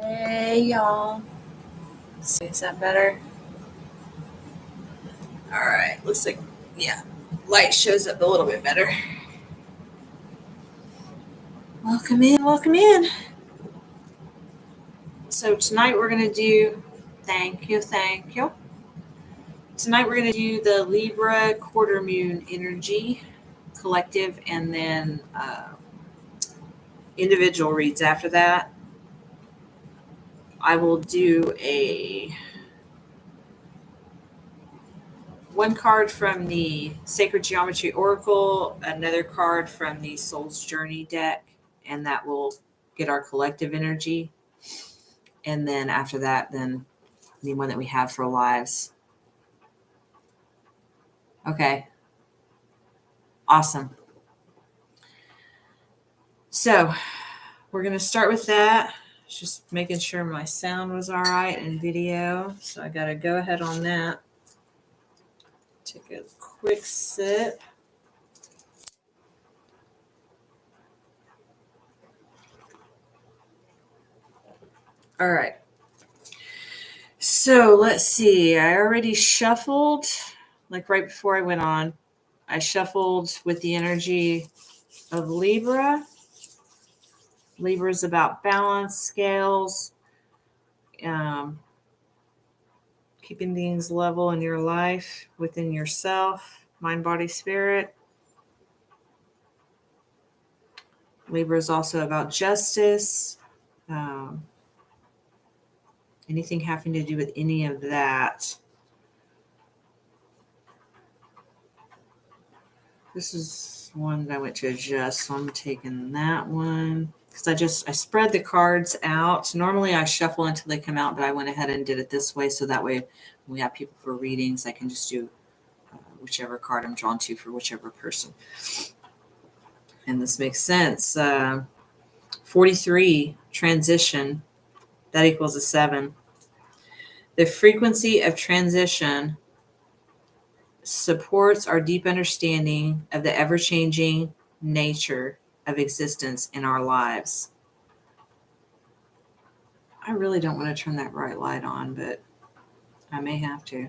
Hey y'all. See, is that better? All right. Looks like, yeah, light shows up a little bit better. Welcome in, welcome in. So tonight we're going to do, thank you. Tonight we're going to do the Libra quarter moon energy collective and then individual reads after that. I will do one card from the Sacred Geometry Oracle, another card from the Soul's Journey deck, and that will get our collective energy. And then after that, then the one that we have for lives. Okay. Awesome. So we're going to start with that. Just making sure my sound was all right and video. So I got to go ahead on that. Take a quick sip. All right. So let's see. I already shuffled, like right before I went on. I shuffled with the energy of Libra. Libra is about balance, scales, keeping things level in your life, within yourself, mind, body, spirit. Libra is also about justice. Anything having to do with any of that. This is one that I went to adjust, so I'm taking that one. Because I spread the cards out. Normally I shuffle until they come out, but I went ahead and did it this way. So that way when we have people for readings, I can just do whichever card I'm drawn to for whichever person. And this makes sense. 43, transition, that equals a 7. The frequency of transition supports our deep understanding of the ever-changing nature of existence in our lives. I really don't want to turn that bright light on, but I may have to.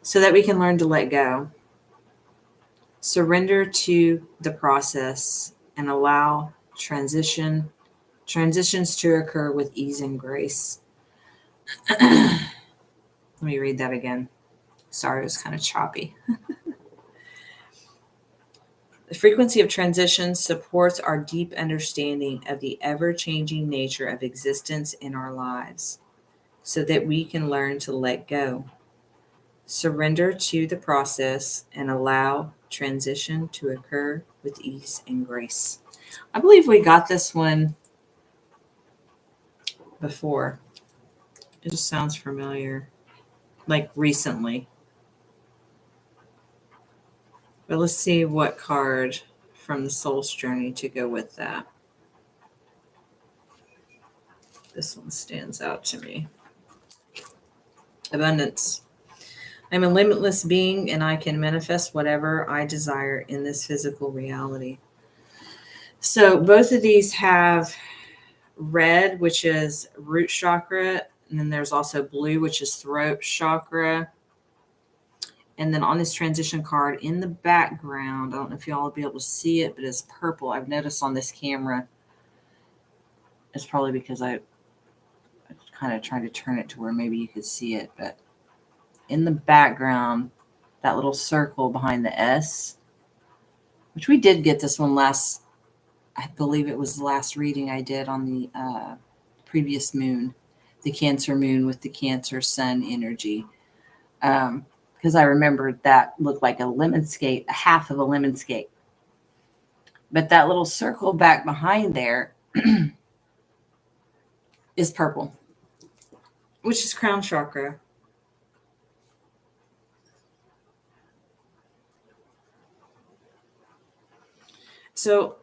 So that we can learn to let go. Surrender to the process and allow transitions to occur with ease and grace. Let me read that again. Sorry, it was kind of choppy. The frequency of transition supports our deep understanding of the ever-changing nature of existence in our lives, so that we can learn to let go. Surrender to the process and allow transition to occur with ease and grace. I believe we got this one before. It just sounds familiar, like recently. But let's see what card from the Soul's Journey to go with that. This one stands out to me. Abundance. I'm a limitless being and I can manifest whatever I desire in this physical reality. So both of these have red, which is root chakra, and then there's also blue, which is throat chakra. And then on this transition card in the background, I don't know if y'all will be able to see it, but it's purple. I've noticed on this camera. It's probably because I kind of tried to turn it to where maybe you could see it, but in the background, that little circle behind the S, which we did get this one last, I believe it was the last reading I did on the previous moon, the Cancer moon with the Cancer sun energy. Because I remembered that looked like a lemon skate, a half of a lemon skate. But that little circle back behind there is purple, which is crown chakra. So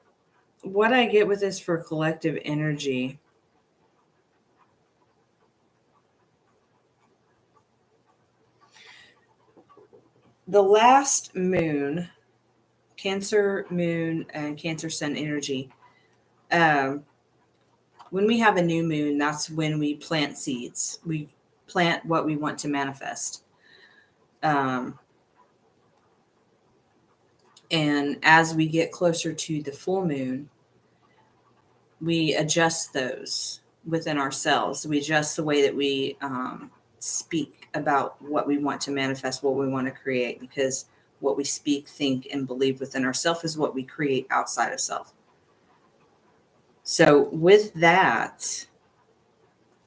what I get with this for collective energy, the last moon, Cancer moon and Cancer sun energy, when we have a new moon, that's when we plant seeds. We plant what we want to manifest. And as we get closer to the full moon, we adjust those within ourselves. We adjust the way that we speak about what we want to manifest, what we want to create, because what we speak, think, and believe within ourselves is what we create outside of self. So with that,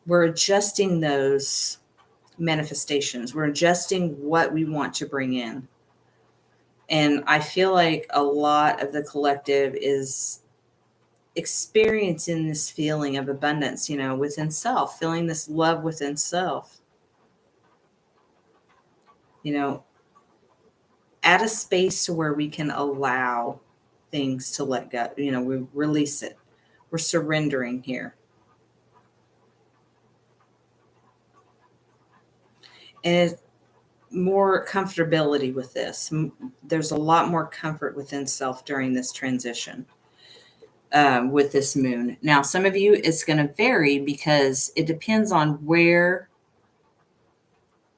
we're adjusting those manifestations. We're adjusting what we want to bring in. And I feel like a lot of the collective is experiencing this feeling of abundance, within self, feeling this love within self, at a space to where we can allow things to let go. We release it. We're surrendering here. And more comfortability with this. There's a lot more comfort within self during this transition with this moon. Now, some of you, it's going to vary because it depends on where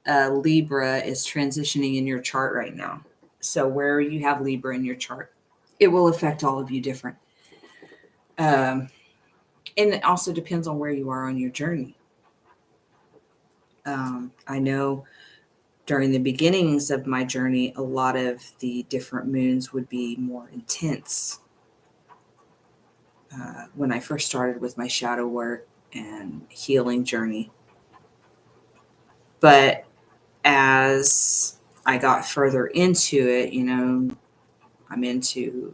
Libra is transitioning in your chart right now. So where you have Libra in your chart, it will affect all of you different. And it also depends on where you are on your journey. I know during the beginnings of my journey, a lot of the different moons would be more intense. When I first started with my shadow work and healing journey. But as I got further into it, I'm into,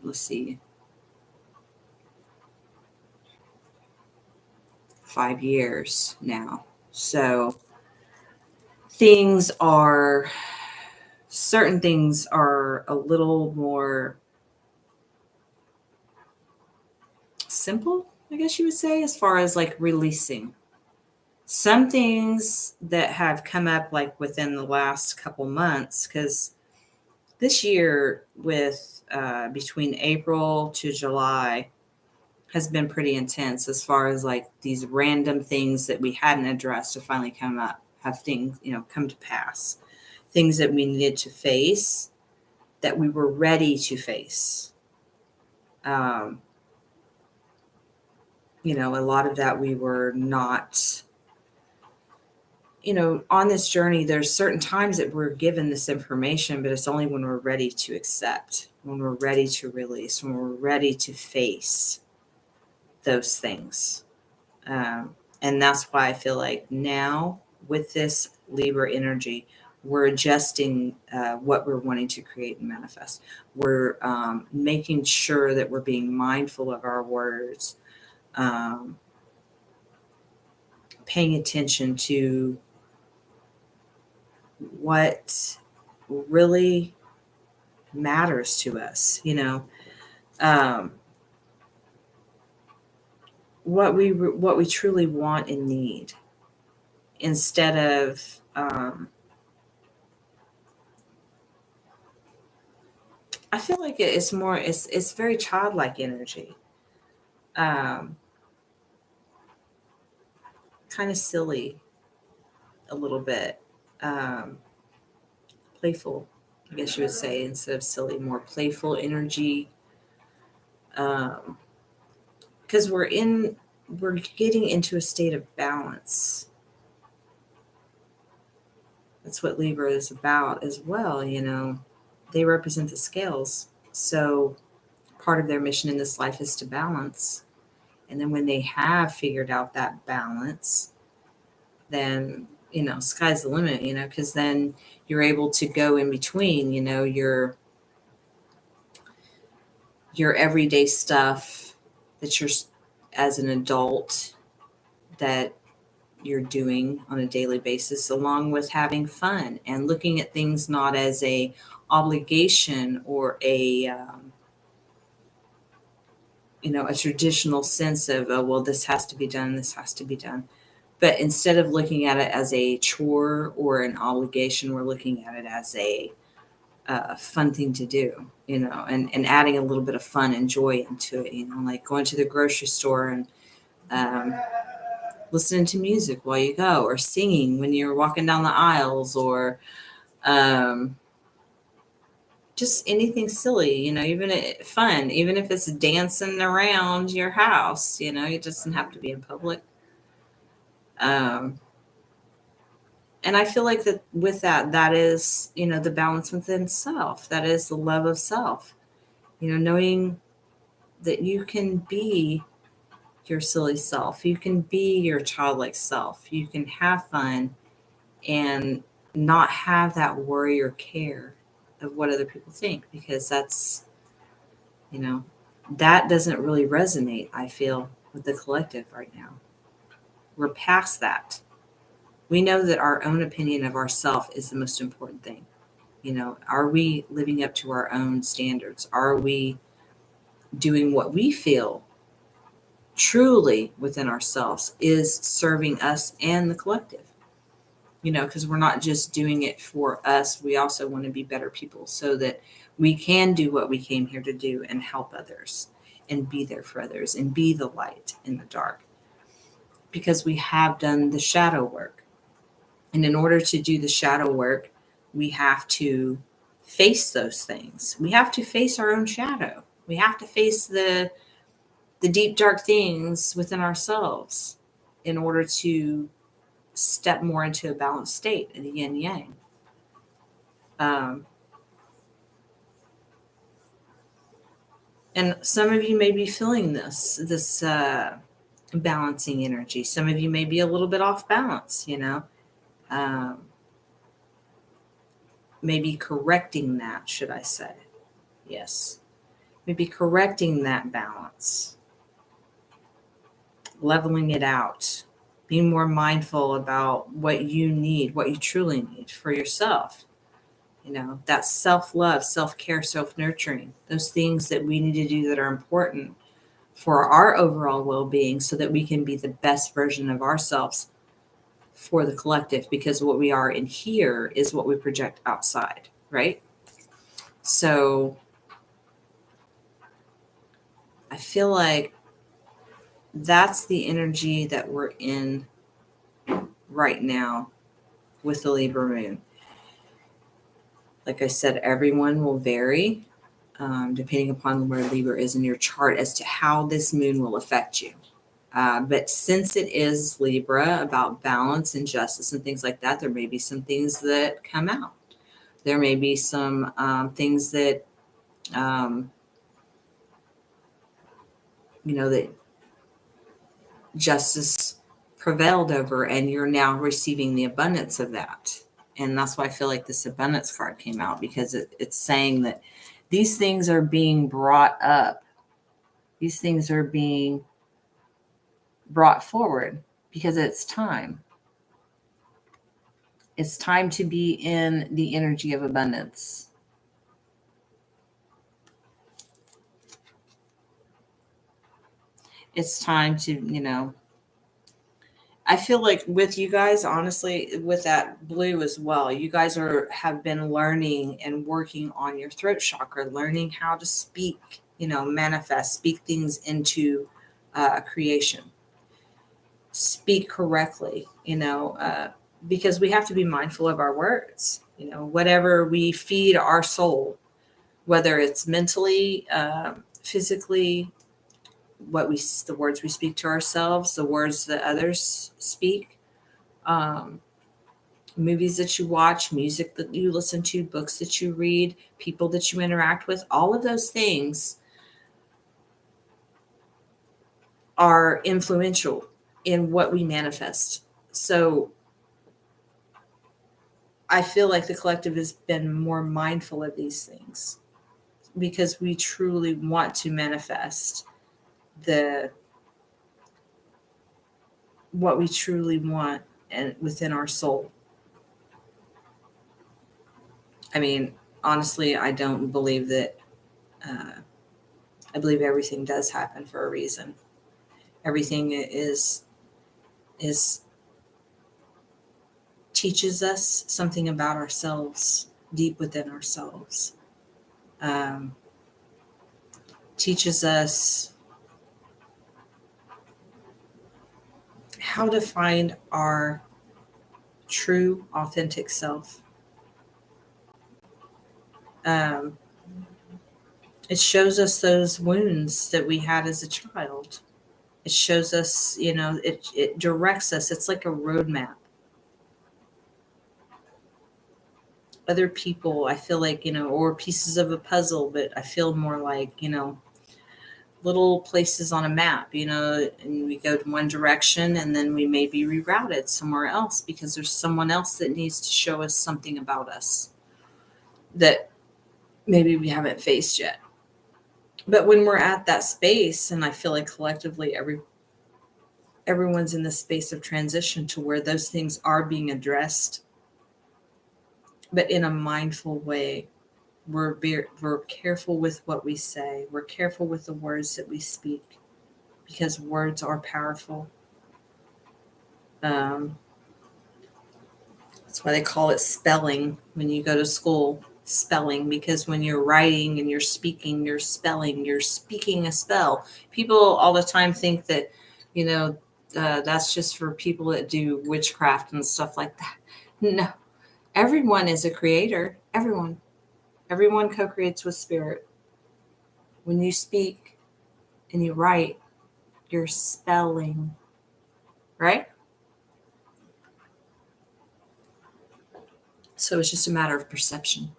5 years now. So certain things are a little more simple, I guess you would say, as far as like releasing. Some things that have come up like within the last couple months, because this year with between April to July has been pretty intense as far as like these random things that we hadn't addressed to finally have things, come to pass. Things that we needed to face, that we were ready to face. A lot of that we were not, on this journey, there's certain times that we're given this information, but it's only when we're ready to accept, when we're ready to release, when we're ready to face those things. And that's why I feel like now with this Libra energy, we're adjusting what we're wanting to create and manifest. We're making sure that we're being mindful of our words, paying attention to what really matters to us, what we truly want and need, instead of I feel like it's very childlike energy, kind of silly a little bit, playful, I guess you would say, instead of silly, more playful energy, because we're getting into a state of balance. That's what Libra is about as well. They represent the scales. So part of their mission in this life is to balance. And then when they have figured out that balance, then, sky's the limit, because then you're able to go in between, your everyday stuff that you're as an adult that you're doing on a daily basis, along with having fun and looking at things not as a obligation or a traditional sense of, oh, well, this has to be done, but instead of looking at it as a chore or an obligation, we're looking at it as a fun thing to do, and adding a little bit of fun and joy into it, like going to the grocery store and Um, listening to music while you go, or singing when you're walking down the aisles, or um, just anything silly, even fun, even if it's dancing around your house, it doesn't have to be in public. Um, and I feel like that with that is, the balance within self. That is the love of self, knowing that you can be your silly self, you can be your childlike self, you can have fun and not have that worry or care of what other people think, because you know, that doesn't really resonate, I feel, with the collective right now. We're past that. We know that our own opinion of ourself is the most important thing. Are we living up to our own standards? Are we doing what we feel truly within ourselves is serving us and the collective? Because we're not just doing it for us. We also want to be better people so that we can do what we came here to do and help others and be there for others and be the light in the dark, because we have done the shadow work. And in order to do the shadow work, we have to face those things. We have to face our own shadow. We have to face the deep dark things within ourselves in order to step more into a balanced state in the yin yang. Um, and some of you may be feeling this balancing energy. Some of you may be a little bit off balance, um, maybe correcting that, should I say. Yes. Maybe correcting that balance, leveling it out, being more mindful about what you need, what you truly need for yourself. That self-love, self-care, self-nurturing, those things that we need to do that are important for our overall well-being so that we can be the best version of ourselves for the collective, because what we are in here is what we project outside, right? So I feel like that's the energy that we're in right now with the Libra moon. Like I said, everyone will vary depending upon where Libra is in your chart as to how this moon will affect you. But since it is Libra, about balance and justice and things like that, there may be some things that come out. There may be some things that, that justice prevailed over, and you're now receiving the abundance of that. And that's why I feel like this abundance card came out, because it's saying that these things are being brought up. These things are being brought forward because it's time. It's time to be in the energy of abundance. It's time to, I feel like with you guys, honestly, with that blue as well, you guys have been learning and working on your throat chakra, learning how to speak, manifest, speak things into creation, speak correctly, because we have to be mindful of our words, whatever we feed our soul, whether it's mentally, physically, the words we speak to ourselves, the words that others speak, um, movies that you watch, music that you listen to, books that you read, people that you interact with, all of those things are influential in what we manifest. So I feel like the collective has been more mindful of these things because we truly want to manifest what we truly want and within our soul. I mean, honestly, I don't believe that. I believe everything does happen for a reason. Everything is teaches us something about ourselves, deep within ourselves. Um, teaches us how to find our true, authentic self. It shows us those wounds that we had as a child. It shows us, it directs us. It's like a roadmap. Other people, I feel like, or pieces of a puzzle, but I feel more like, little places on a map, and we go to one direction and then we may be rerouted somewhere else because there's someone else that needs to show us something about us that maybe we haven't faced yet. But when we're at that space, and I feel like collectively everyone's in the space of transition to where those things are being addressed, but in a mindful way. We're careful with what we say. We're careful with the words that we speak because words are powerful. That's why they call it spelling when you go to school. Spelling, because when you're writing and you're speaking, you're spelling, you're speaking a spell. People all the time think that, that's just for people that do witchcraft and stuff like that. No, everyone is a creator. Everyone co-creates with spirit. When you speak and you write, you're spelling, right? So it's just a matter of perception.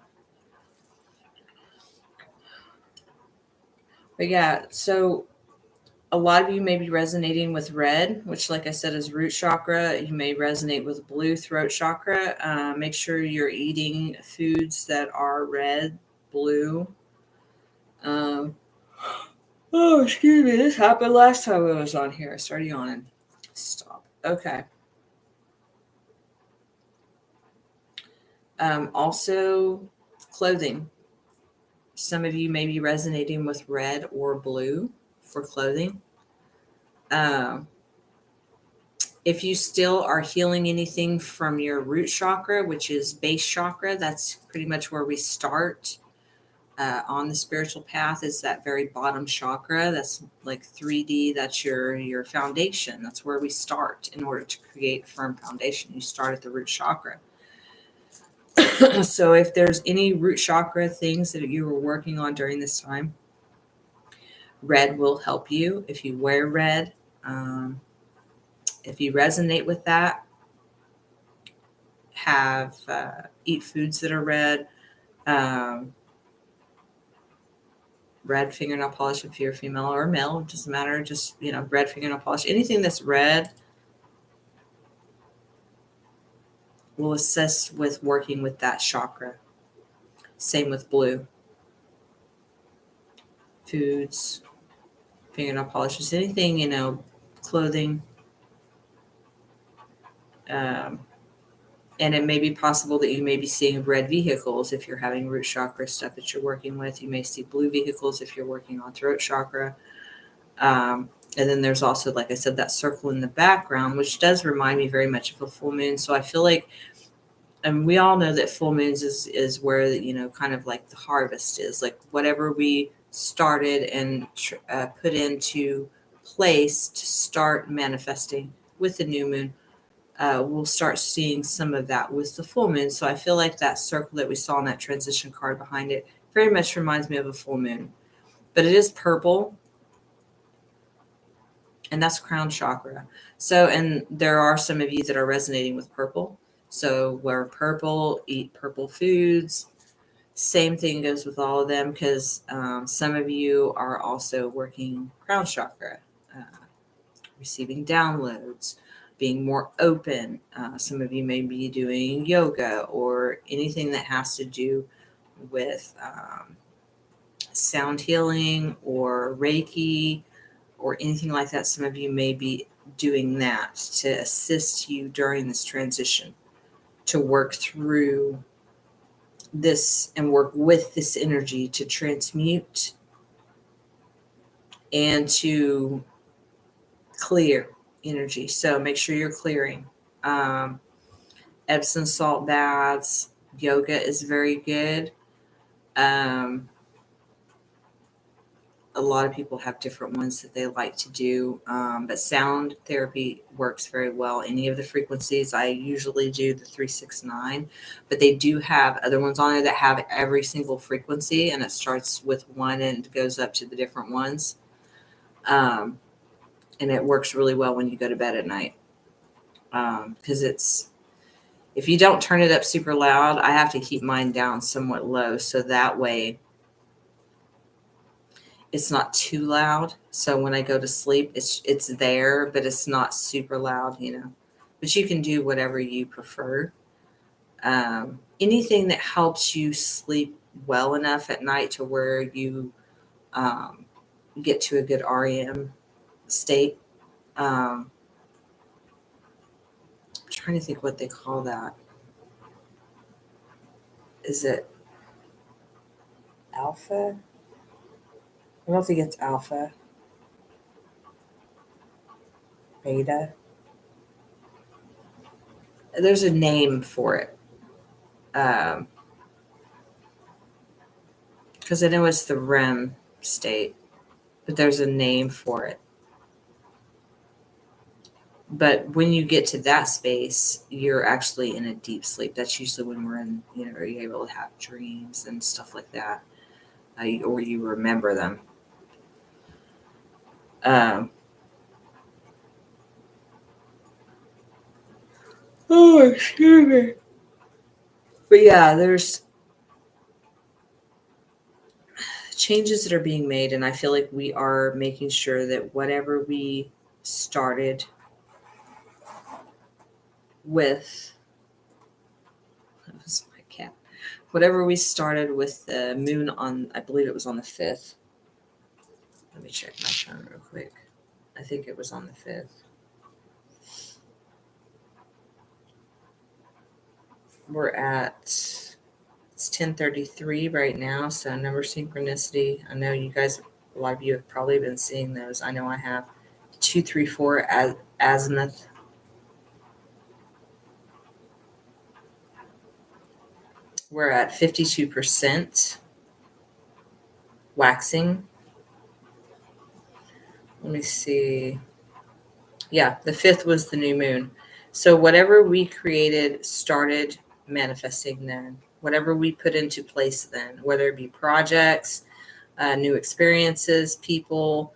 But yeah, so a lot of you may be resonating with red, which, like I said, is root chakra. You may resonate with blue, throat chakra. Make sure you're eating foods that are red, blue. Oh, excuse me. This happened last time I was on here. I started yawning. Stop. Okay. Also, clothing. Some of you may be resonating with red or blue for clothing. If you still are healing anything from your root chakra, which is base chakra, that's pretty much where we start on the spiritual path, is that very bottom chakra. That's like 3D. That's your foundation. That's where we start in order to create firm foundation. You start at the root chakra. So if there's any root chakra things that you were working on during this time, red will help you. If you wear red, if you resonate with that, eat foods that are red. Red fingernail polish if you're female or male, it doesn't matter. Just, red fingernail polish. Anything that's red will assist with working with that chakra. Same with blue. Foods, fingernail polishes, anything, clothing. And it may be possible that you may be seeing red vehicles if you're having root chakra stuff that you're working with. You may see blue vehicles if you're working on throat chakra. And then there's also, like I said, that circle in the background, which does remind me very much of a full moon. So I feel like, and we all know that full moons is where, kind of like the harvest is, like whatever we started and put into place to start manifesting with the new moon. We'll start seeing some of that with the full moon. So I feel like that circle that we saw in that transition card behind it very much reminds me of a full moon. But it is purple, and that's crown chakra. So, and there are some of you that are resonating with purple. So wear purple, eat purple foods. Same thing goes with all of them, because some of you are also working crown chakra, receiving downloads, being more open. Some of you may be doing yoga or anything that has to do with sound healing or Reiki or anything like that. Some of you may be doing that to assist you during this transition, to work through this and work with this energy to transmute and to clear energy. So make sure you're clearing. Epsom salt baths, yoga is very good. a lot of people have different ones that they like to do, but sound therapy works very well. Any of the frequencies, I usually do the 369, but they do have other ones on there that have every single frequency, and it starts with one and it goes up to the different ones. And it works really well when you go to bed at night, because if you don't turn it up super loud, I have to keep mine down somewhat low, so that way it's not too loud. So when I go to sleep, it's there, but it's not super loud, But you can do whatever you prefer. Anything that helps you sleep well enough at night to where you get to a good REM state. I'm trying to think what they call that. Is it alpha? I don't think it's alpha. Beta. There's a name for it. Because I know it's the REM state, but there's a name for it. But when you get to that space, you're actually in a deep sleep. That's usually when we're in, are you able to have dreams and stuff like that, or you remember them. Oh, excuse me. But yeah, there's changes that are being made, and I feel like we are making sure that whatever we started with, that was my cat, whatever we started with the moon on, I believe it was on the 5th. Let me check my phone real quick. I think it was on the 5th. We're at, it's 10:33 right now, so number synchronicity. I know you guys, a lot of you have probably been seeing those. I know I have. 234 azimuth. We're at 52% waxing. Let me see. Yeah, the 5th was the new moon. So whatever we created started manifesting then. Whatever we put into place then, whether it be projects, new experiences, people,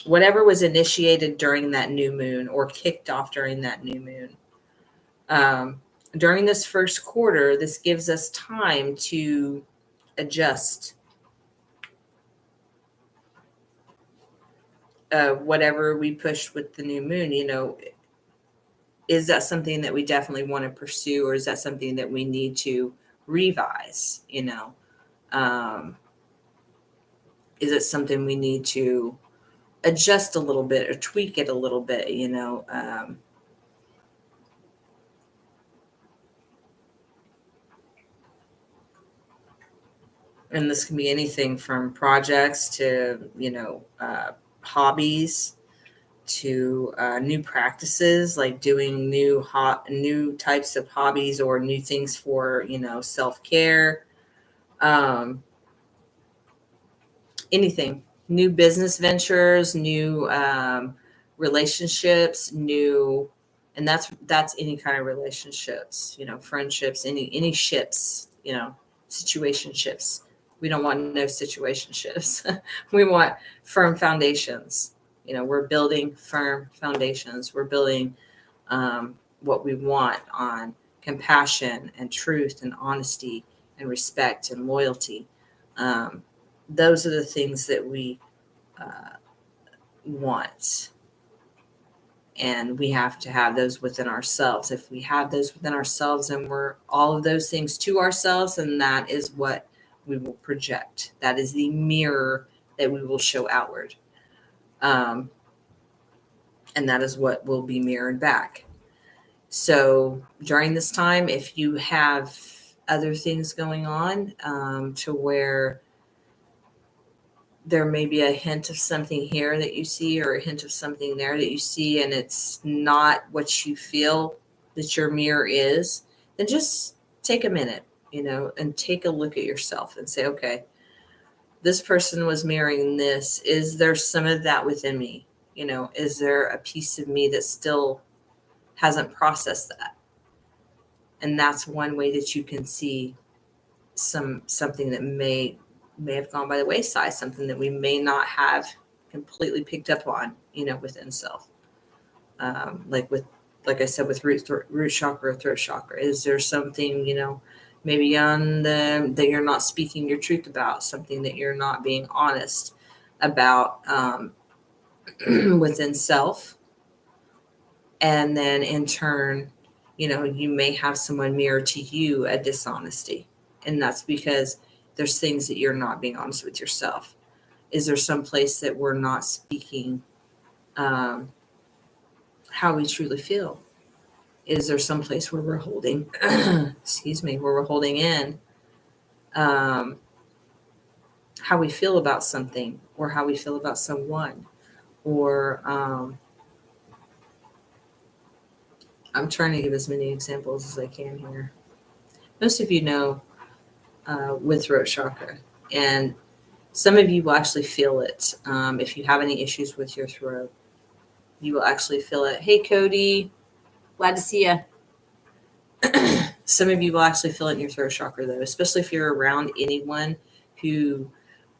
whatever was initiated during that new moon or kicked off during that new moon. During this first quarter, this gives us time to adjust whatever we push with the new moon. Is that something that we definitely want to pursue, or is that something that we need to revise? Is it something we need to adjust a little bit or tweak it a little bit? And this can be anything from projects to hobbies, to new practices, like doing new types of hobbies or new things for self-care, anything, new business ventures, new relationships, and that's any kind of relationships, friendships, any ships, situationships. We don't want no situationships. We want firm foundations. We're building firm foundations. We're building what we want on compassion and truth and honesty and respect and loyalty. Those are the things that we want. And we have to have those within ourselves. If we have those within ourselves and we're all of those things to ourselves, and that is what we will project. That is the mirror that we will show outward. And that is what will be mirrored back. So during this time, if you have other things going on to where there may be a hint of something here that you see, or a hint of something there that you see, and it's not what you feel that your mirror is, then just take a minute, and take a look at yourself and say, okay, this person was mirroring this. Is there some of that within me? Is there a piece of me that still hasn't processed that? And that's one way that you can see something that may have gone by the wayside, something that we may not have completely picked up on, within self. Like I said, with root chakra, throat chakra, is there something, maybe on that you're not speaking your truth about, something that you're not being honest about within self? And then in turn, you may have someone mirror to you a dishonesty. And that's because there's things that you're not being honest with yourself. Is there some place that we're not speaking how we truly feel? Is there some place where we're holding, where we're holding in how we feel about something, or how we feel about someone, or I'm trying to give as many examples as I can here. Most of you know with throat chakra, and some of you will actually feel it. If you have any issues with your throat, you will actually feel it. Hey, Cody, glad to see you. Some of you will actually feel it in your throat chakra, though, especially if you're around anyone who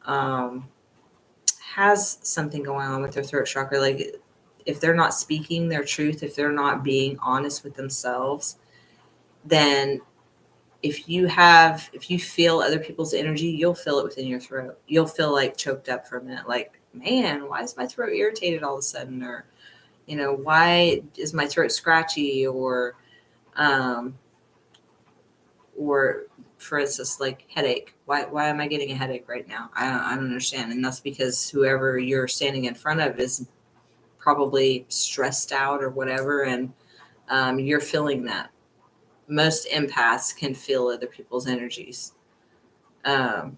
has something going on with their throat chakra. Like if they're not speaking their truth, if they're not being honest with themselves, then if you feel other people's energy, you'll feel it within your throat. You'll feel like choked up for a minute, like, man, why is my throat irritated all of a sudden? Or, why is my throat scratchy? Or for instance, like headache. Why am I getting a headache right now? I don't understand. And that's because whoever you're standing in front of is probably stressed out or whatever. And you're feeling that. Most empaths can feel other people's energies. But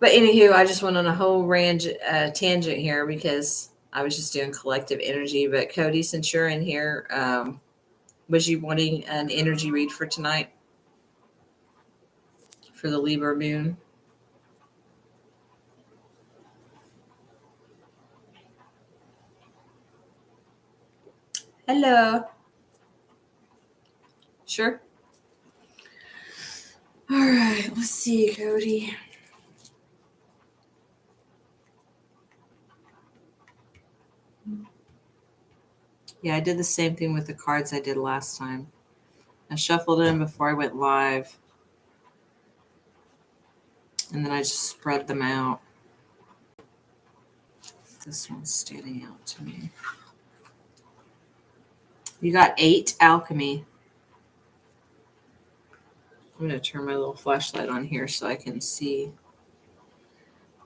anywho, I just went on a whole tangent here because I was just doing collective energy. But Cody, since you're in here, was you wanting an energy read for tonight for the Libra moon? Hello. Sure. All right. Let's see, Cody. Yeah, I did the same thing with the cards I did last time. I shuffled them before I went live, and then I just spread them out. This one's standing out to me. You got 8, alchemy. I'm going to turn my little flashlight on here so I can see.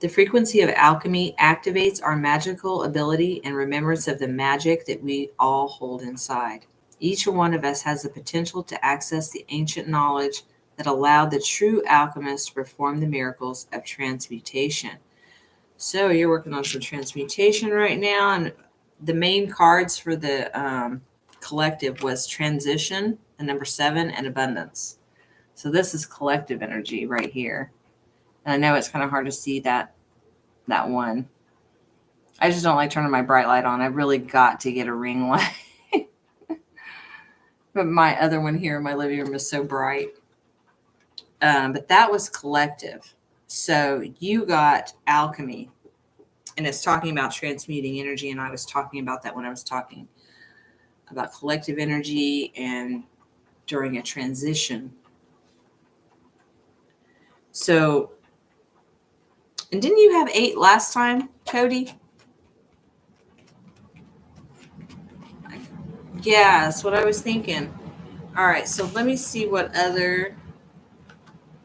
The frequency of alchemy activates our magical ability and remembrance of the magic that we all hold inside. Each one of us has the potential to access the ancient knowledge that allowed the true alchemists to perform the miracles of transmutation. So you're working on some transmutation right now, and the main cards for the collective was transition, and number 7, and abundance. So this is collective energy right here. And I know it's kind of hard to see that one. I just don't like turning my bright light on. I really got to get a ring light. But my other one here in my living room is so bright. But that was collective. So you got alchemy. And it's talking about transmuting energy. And I was talking about that when I was talking about collective energy and during a transition. So, and didn't you have 8 last time, Cody? Yeah, that's what I was thinking. All right, so let me see what other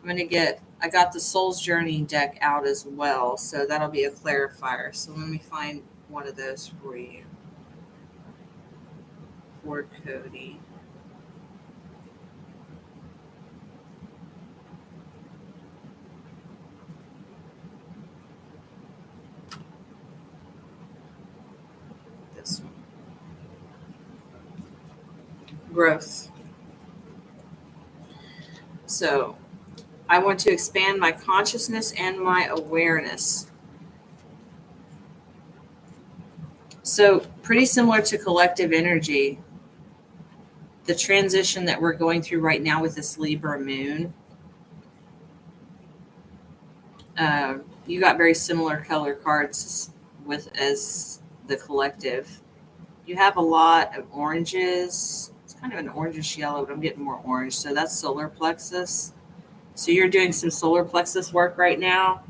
I'm going to get. I got the Soul's Journey deck out as well, so that'll be a clarifier. So let me find one of those for you. For Cody. This one. Growth. So I want to expand my consciousness and my awareness. So, pretty similar to collective energy, the transition that we're going through right now with this Libra moon, you got very similar color cards with as the collective. You have a lot of oranges. It's kind of an orangish yellow, but I'm getting more orange. So that's solar plexus. So you're doing some solar plexus work right now.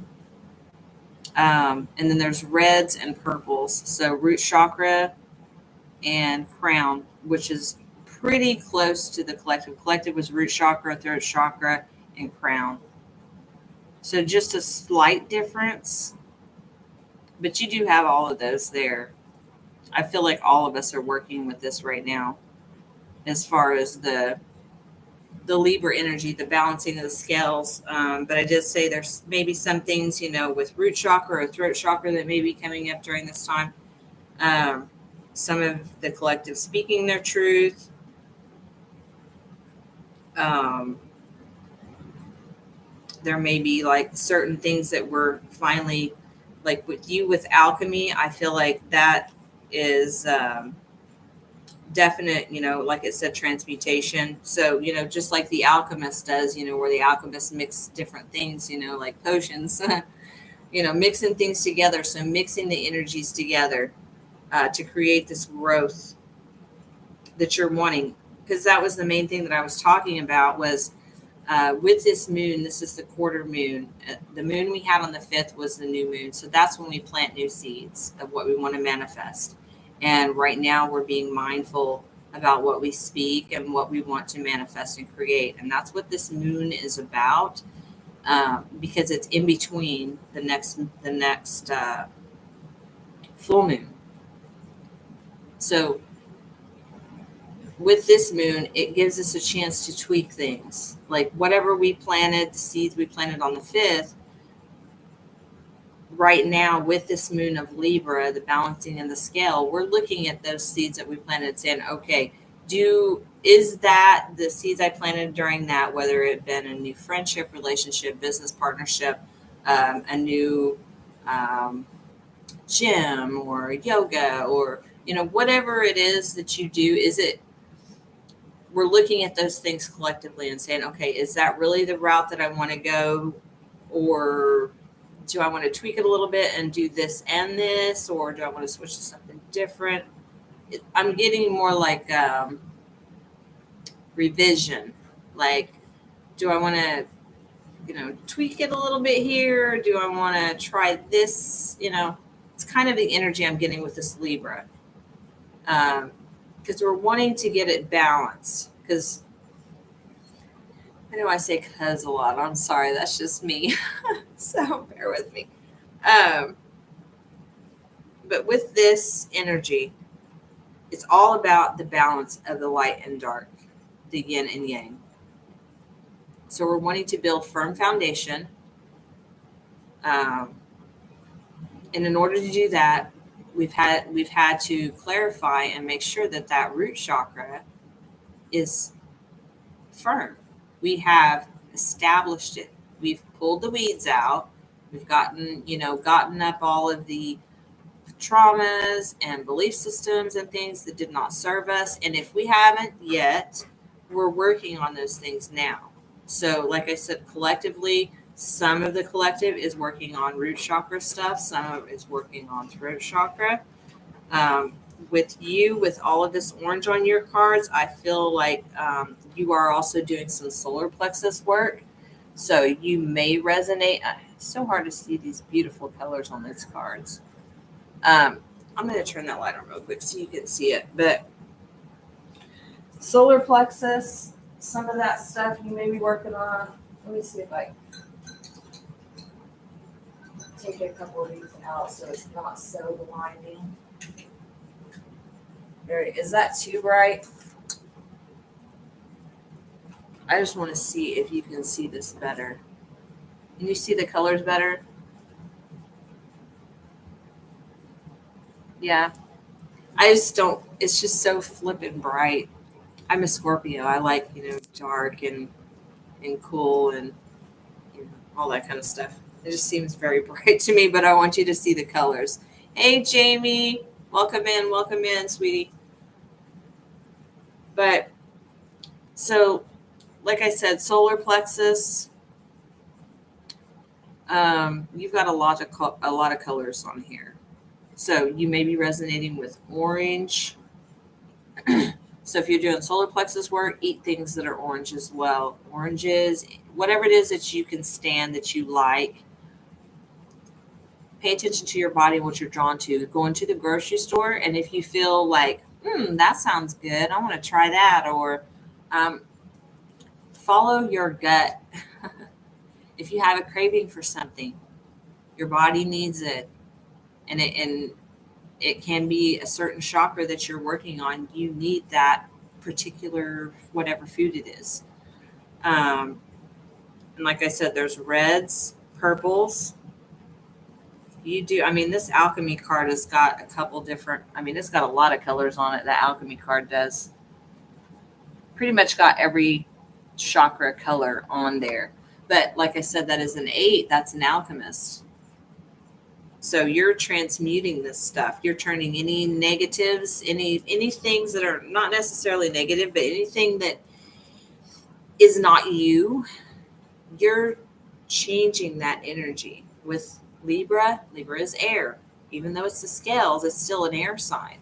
And then there's reds and purples. So root chakra and crown, which is pretty close to the collective. Collective was root chakra, throat chakra, and crown. So just a slight difference, but you do have all of those there. I feel like all of us are working with this right now as far as the Libra energy, the balancing of the scales. But I did say there's maybe some things, with root chakra or throat chakra that may be coming up during this time. Some of the collective speaking their truth. There may be like certain things that we're finally, like with you with alchemy, I feel like that is definite, like it said, transmutation. So, just like the alchemist does, where the alchemist mix different things, like potions, mixing things together. So mixing the energies together to create this growth that you're wanting. Because that was the main thing that I was talking about was with this moon, this is the quarter moon. The moon we had on the 5th was the new moon. So that's when we plant new seeds of what we want to manifest. And right now we're being mindful about what we speak and what we want to manifest and create. And that's what this moon is about, because it's in between the next full moon. So with this moon, it gives us a chance to tweak things. Like whatever we planted, the seeds we planted on the 5th, right now with this moon of Libra, the balancing and the scale, we're looking at those seeds that we planted saying, okay, is that the seeds I planted during that, whether it been a new friendship, relationship, business partnership, a new gym or yoga, or, whatever it is that you do, we're looking at those things collectively and saying, okay, is that really the route that I want to go? Or do I want to tweak it a little bit and do this and this? Or do I want to switch to something different? I'm getting more like revision. Like, do I want to, tweak it a little bit here? Do I want to try this? It's kind of the energy I'm getting with this Libra. Because we're wanting to get it balanced. Because I know I say "cuz" a lot. I'm sorry, that's just me. So bear with me. But with this energy, it's all about the balance of the light and dark, the yin and yang. So we're wanting to build firm foundation. And in order to do that, we've had to clarify and make sure that root chakra is firm. We have established it. We've pulled the weeds out. We've gotten up all of the traumas and belief systems and things that did not serve us. And if we haven't yet, we're working on those things now. So like I said, collectively, some of the collective is working on root chakra stuff. Some of it is working on throat chakra. With all of this orange on your cards, I feel like you are also doing some solar plexus work. So you may resonate. It's so hard to see these beautiful colors on these cards. I'm going to turn that light on real quick so you can see it. But solar plexus, some of that stuff you may be working on. Let me see if I take a couple of these out so it's not so blinding. Is that too bright? I just want to see if you can see this better. Can you see the colors better? Yeah. I just don't, it's just so flippin' bright. I'm a Scorpio. I like, dark and cool. And all that kind of stuff. It just seems very bright to me, but I want you to see the colors. Hey, Jamie, welcome in, sweetie. But so, like I said, solar plexus. You've got a lot of colors on here. So you may be resonating with orange. So if you're doing solar plexus work, eat things that are orange as well. Oranges, whatever it is that you can stand that you like. Pay attention to your body and what you're drawn to. Go into the grocery store, and if you feel like, that sounds good, I want to try that, or um, follow your gut. If you have a craving for something, your body needs it, and it can be a certain chakra that you're working on. You need that particular whatever food it is. And like I said, there's reds, purples. You do. I mean, this alchemy card has got a couple different. I mean, it's got a lot of colors on it. That alchemy card does. Pretty much got every chakra color on there. But like I said, that is an 8. That's an alchemist. So you're transmuting this stuff. You're turning any negatives, any things that are not necessarily negative, but anything that is not you, you're changing that energy. With Libra is air. Even though it's the scales, it's still an air sign.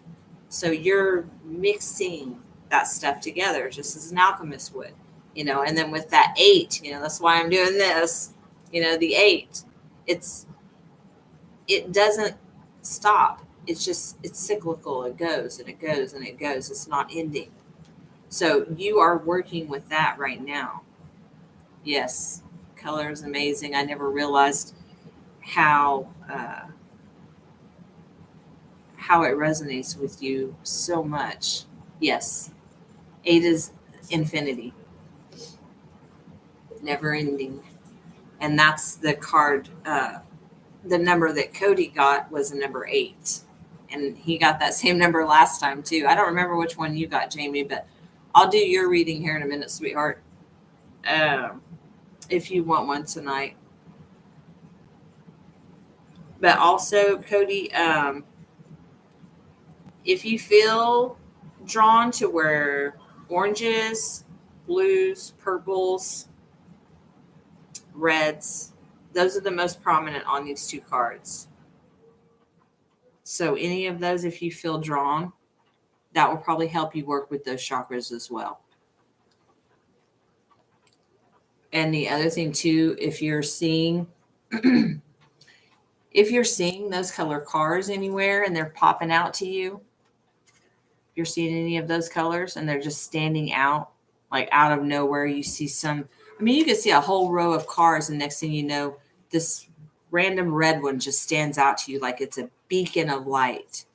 So you're mixing that stuff together just as an alchemist would, and then with that 8, that's why I'm doing this, the 8, it doesn't stop. It's cyclical. It goes and it goes and it goes. It's not ending. So you are working with that right now. Yes. Color is amazing. I never realized how it resonates with you so much. Yes. 8 is infinity. Never ending. And that's the card, the number that Cody got was a number 8. And he got that same number last time too. I don't remember which one you got, Jamie, but I'll do your reading here in a minute, sweetheart. If you want one tonight. But also, Cody, if you feel drawn to where oranges, blues, purples, reds, those are the most prominent on these 2 cards. So any of those, if you feel drawn, that will probably help you work with those chakras as well. And the other thing too, if you're seeing those color cards anywhere and they're popping out to you, if you're seeing any of those colors and they're just standing out, like out of nowhere, you see some, you can see a whole row of cars and next thing you know, this random red one just stands out to you like it's a beacon of light.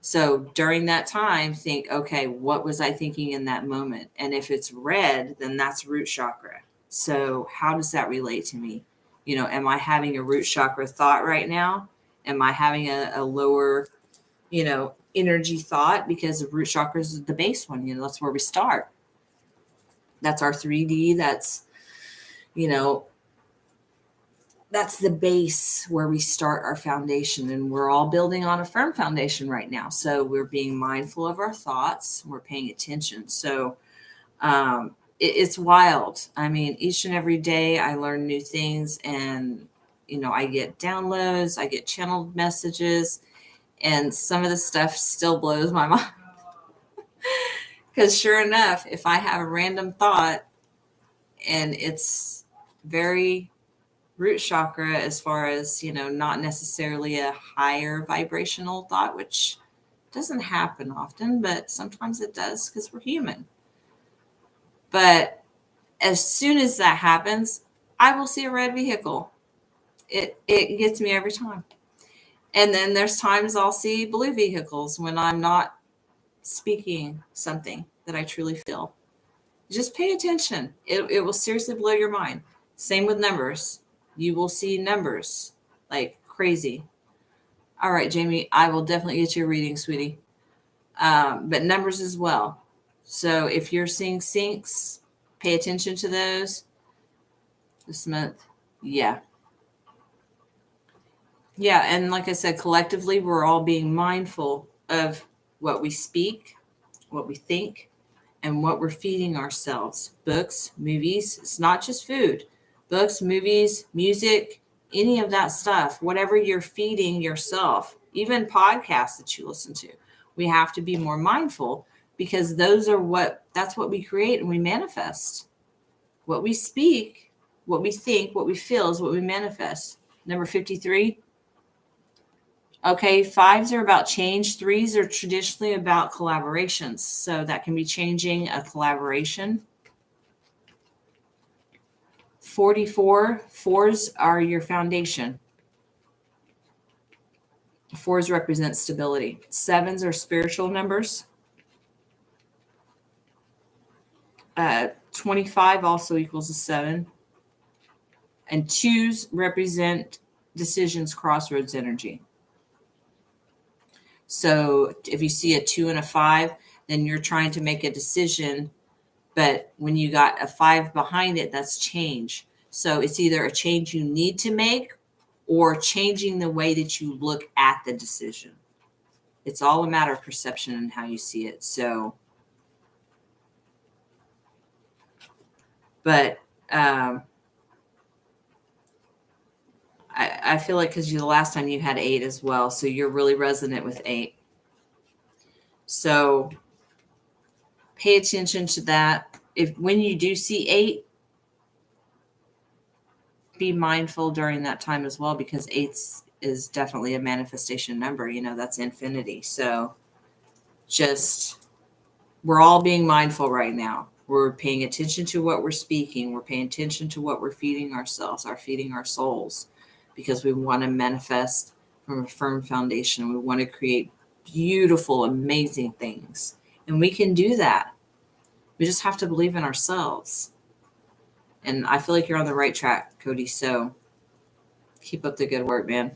So during that time, think, okay, what was I thinking in that moment? And if it's red, then that's root chakra. So how does that relate to me? Am I having a root chakra thought right now? Am I having a lower, energy thought? Because the root chakra is the base one. That's where we start. That's our 3D. That's, that's the base where we start our foundation, and we're all building on a firm foundation right now. So we're being mindful of our thoughts. We're paying attention. So it's wild. Each and every day I learn new things, and, I get downloads, I get channeled messages, and some of the stuff still blows my mind. Because sure enough, if I have a random thought and it's very root chakra as far as, not necessarily a higher vibrational thought, which doesn't happen often, but sometimes it does because we're human. But as soon as that happens, I will see a red vehicle. It gets me every time. And then there's times I'll see blue vehicles when I'm not speaking something that I truly feel. Just pay attention. It will seriously blow your mind. Same with numbers. You will see numbers like crazy. All right, Jamie, I will definitely get you a reading, sweetie. But numbers as well. So if you're seeing syncs, pay attention to those this month. Yeah. Yeah. And like I said, collectively, we're all being mindful of what we speak, what we think, and what we're feeding ourselves. Books, movies, it's not just food. Books, movies, music, any of that stuff, whatever you're feeding yourself, even podcasts that you listen to. We have to be more mindful because that's what we create and we manifest. What we speak, what we think, what we feel is what we manifest. Number 53. Okay, fives are about change. Threes are traditionally about collaborations. So that can be changing a collaboration. 44, fours are your foundation. Fours represent stability. Sevens are spiritual numbers. 25 also equals a 7. And twos represent decisions, crossroads energy. So if you see a 2 and a 5, then you're trying to make a decision. But when you got a 5 behind it, that's change. So it's either a change you need to make or changing the way that you look at the decision. It's all a matter of perception and how you see it. So, but I feel like because the last time you had 8 as well, so you're really resonant with 8. So pay attention to that. If when you do see 8, be mindful during that time as well, because 8 is definitely a manifestation number. That's infinity. So just we're all being mindful right now. We're paying attention to what we're speaking. We're paying attention to what we're feeding ourselves, feeding our souls, because we want to manifest from a firm foundation. We want to create beautiful, amazing things. And we can do that. We just have to believe in ourselves. And I feel like you're on the right track, Cody. So keep up the good work, man.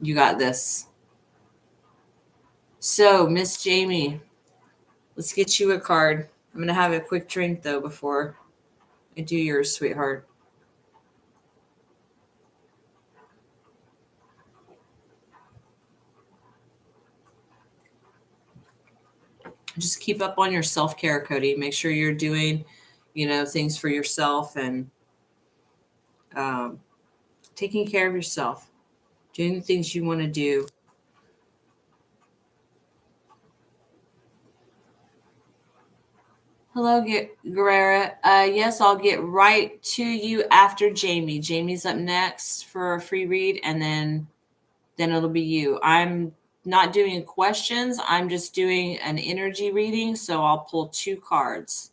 You got this. So, Miss Jamie, let's get you a card. I'm going to have a quick drink, though, before I do yours, sweetheart. Just keep up on your self-care, Cody. Make sure you're doing, things for yourself and taking care of yourself, doing the things you want to do. Hello, Guerrera. Yes, I'll get right to you after Jamie. Jamie's up next for a free read, and then it'll be you. I'm not doing questions. I'm just doing an energy reading, so I'll pull 2 cards.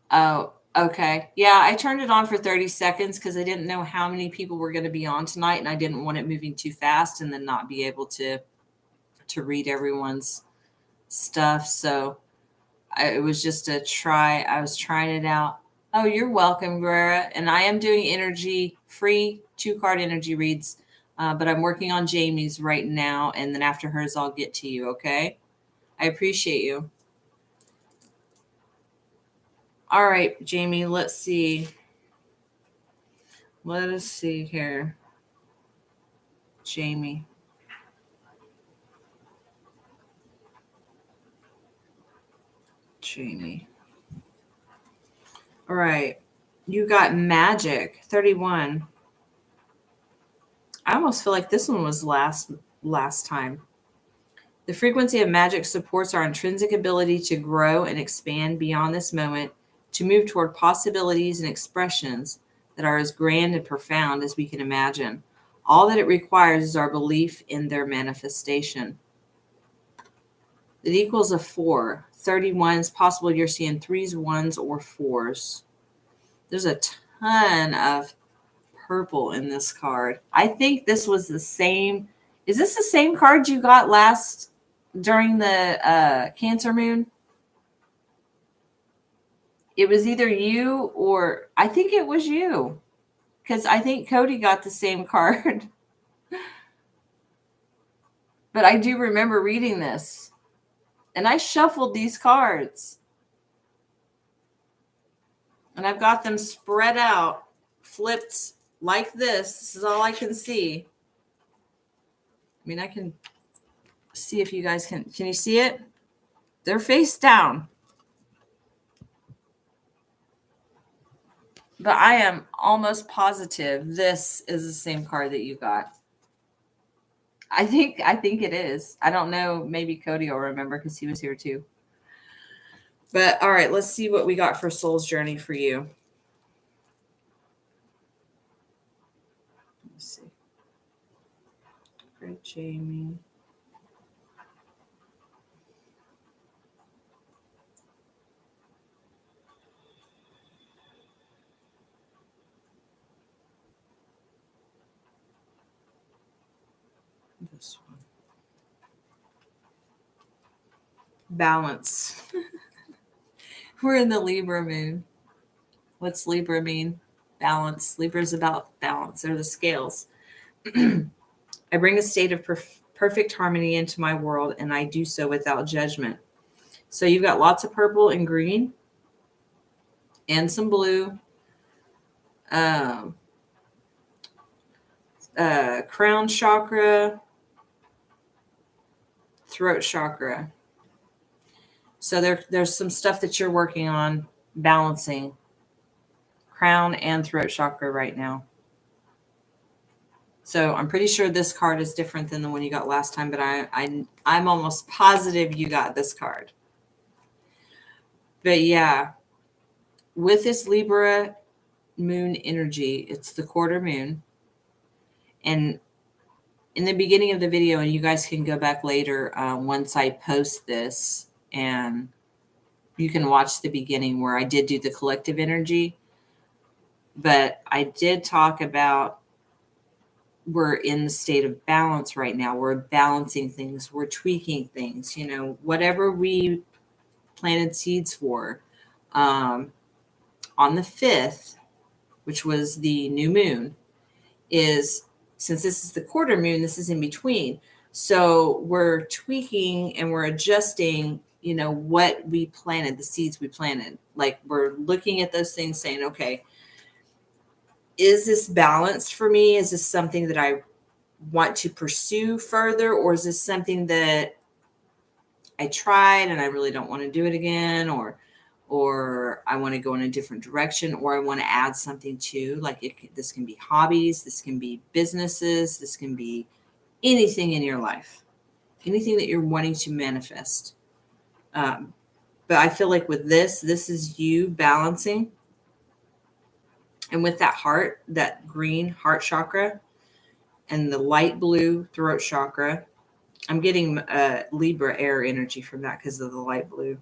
Oh, okay. Yeah, I turned it on for 30 seconds because I didn't know how many people were going to be on tonight, and I didn't want it moving too fast and then not be able to read everyone's stuff. So it was just a try. I was trying it out. Oh, you're welcome, Guerrera. And I am doing energy, free 2-card energy reads, but I'm working on Jamie's right now, and then after hers, I'll get to you, okay? I appreciate you. All right, Jamie, let's see. Let us see here. Jamie. All right. You got magic, 31. I almost feel like this one was last time. The frequency of magic supports our intrinsic ability to grow and expand beyond this moment, to move toward possibilities and expressions that are as grand and profound as we can imagine. All that it requires is our belief in their manifestation. It equals a 4. 31 is possible you're seeing 3s, 1s, or 4s. There's a ton of purple in this card. I think this was the same. Is this the same card you got during the Cancer Moon? It was either you or I think it was you, because I think Cody got the same card. But I do remember reading this, and I shuffled these cards. And I've got them spread out, flipped like this. This is all I can see. I mean, I can see if you guys can you see it? They're face down. But I am almost positive this is the same card that you got. I think it is. I don't know. Maybe Cody will remember because he was here too. But all right, let's see what we got for Soul's Journey for you. Let's see. Great, Jamie. This one. Balance. We're in the Libra moon. What's Libra mean? Balance. Libra is about balance. They're the scales. I bring a state of perfect harmony into my world, and I do so without judgment. So you've got lots of purple and green and some blue. Crown chakra, throat chakra. So there's some stuff that you're working on balancing crown and throat chakra right now. So I'm pretty sure this card is different than the one you got last time, but I'm almost positive you got this card. But yeah, with this Libra moon energy, it's the quarter moon. And in the beginning of the video, and you guys can go back later once I post this, and you can watch the beginning where I did do the collective energy. But I did talk about we're in the state of balance right now. We're balancing things. We're tweaking things. You know, whatever we planted seeds for on the 5th, which was the new moon, is since this is the quarter moon, this is in between. So we're tweaking and we're adjusting, you know, what we planted, the seeds we planted. Like we're looking at those things saying, okay, is this balanced for me? Is this something that I want to pursue further? Or is this something that I tried and I really don't want to do it again? Or I want to go in a different direction, or I want to add something to, like this can be hobbies, this can be businesses, this can be anything in your life, anything that you're wanting to manifest. But I feel like with this is you balancing. And with that heart, that green heart chakra and the light blue throat chakra, I'm getting Libra air energy from that because of the light blue.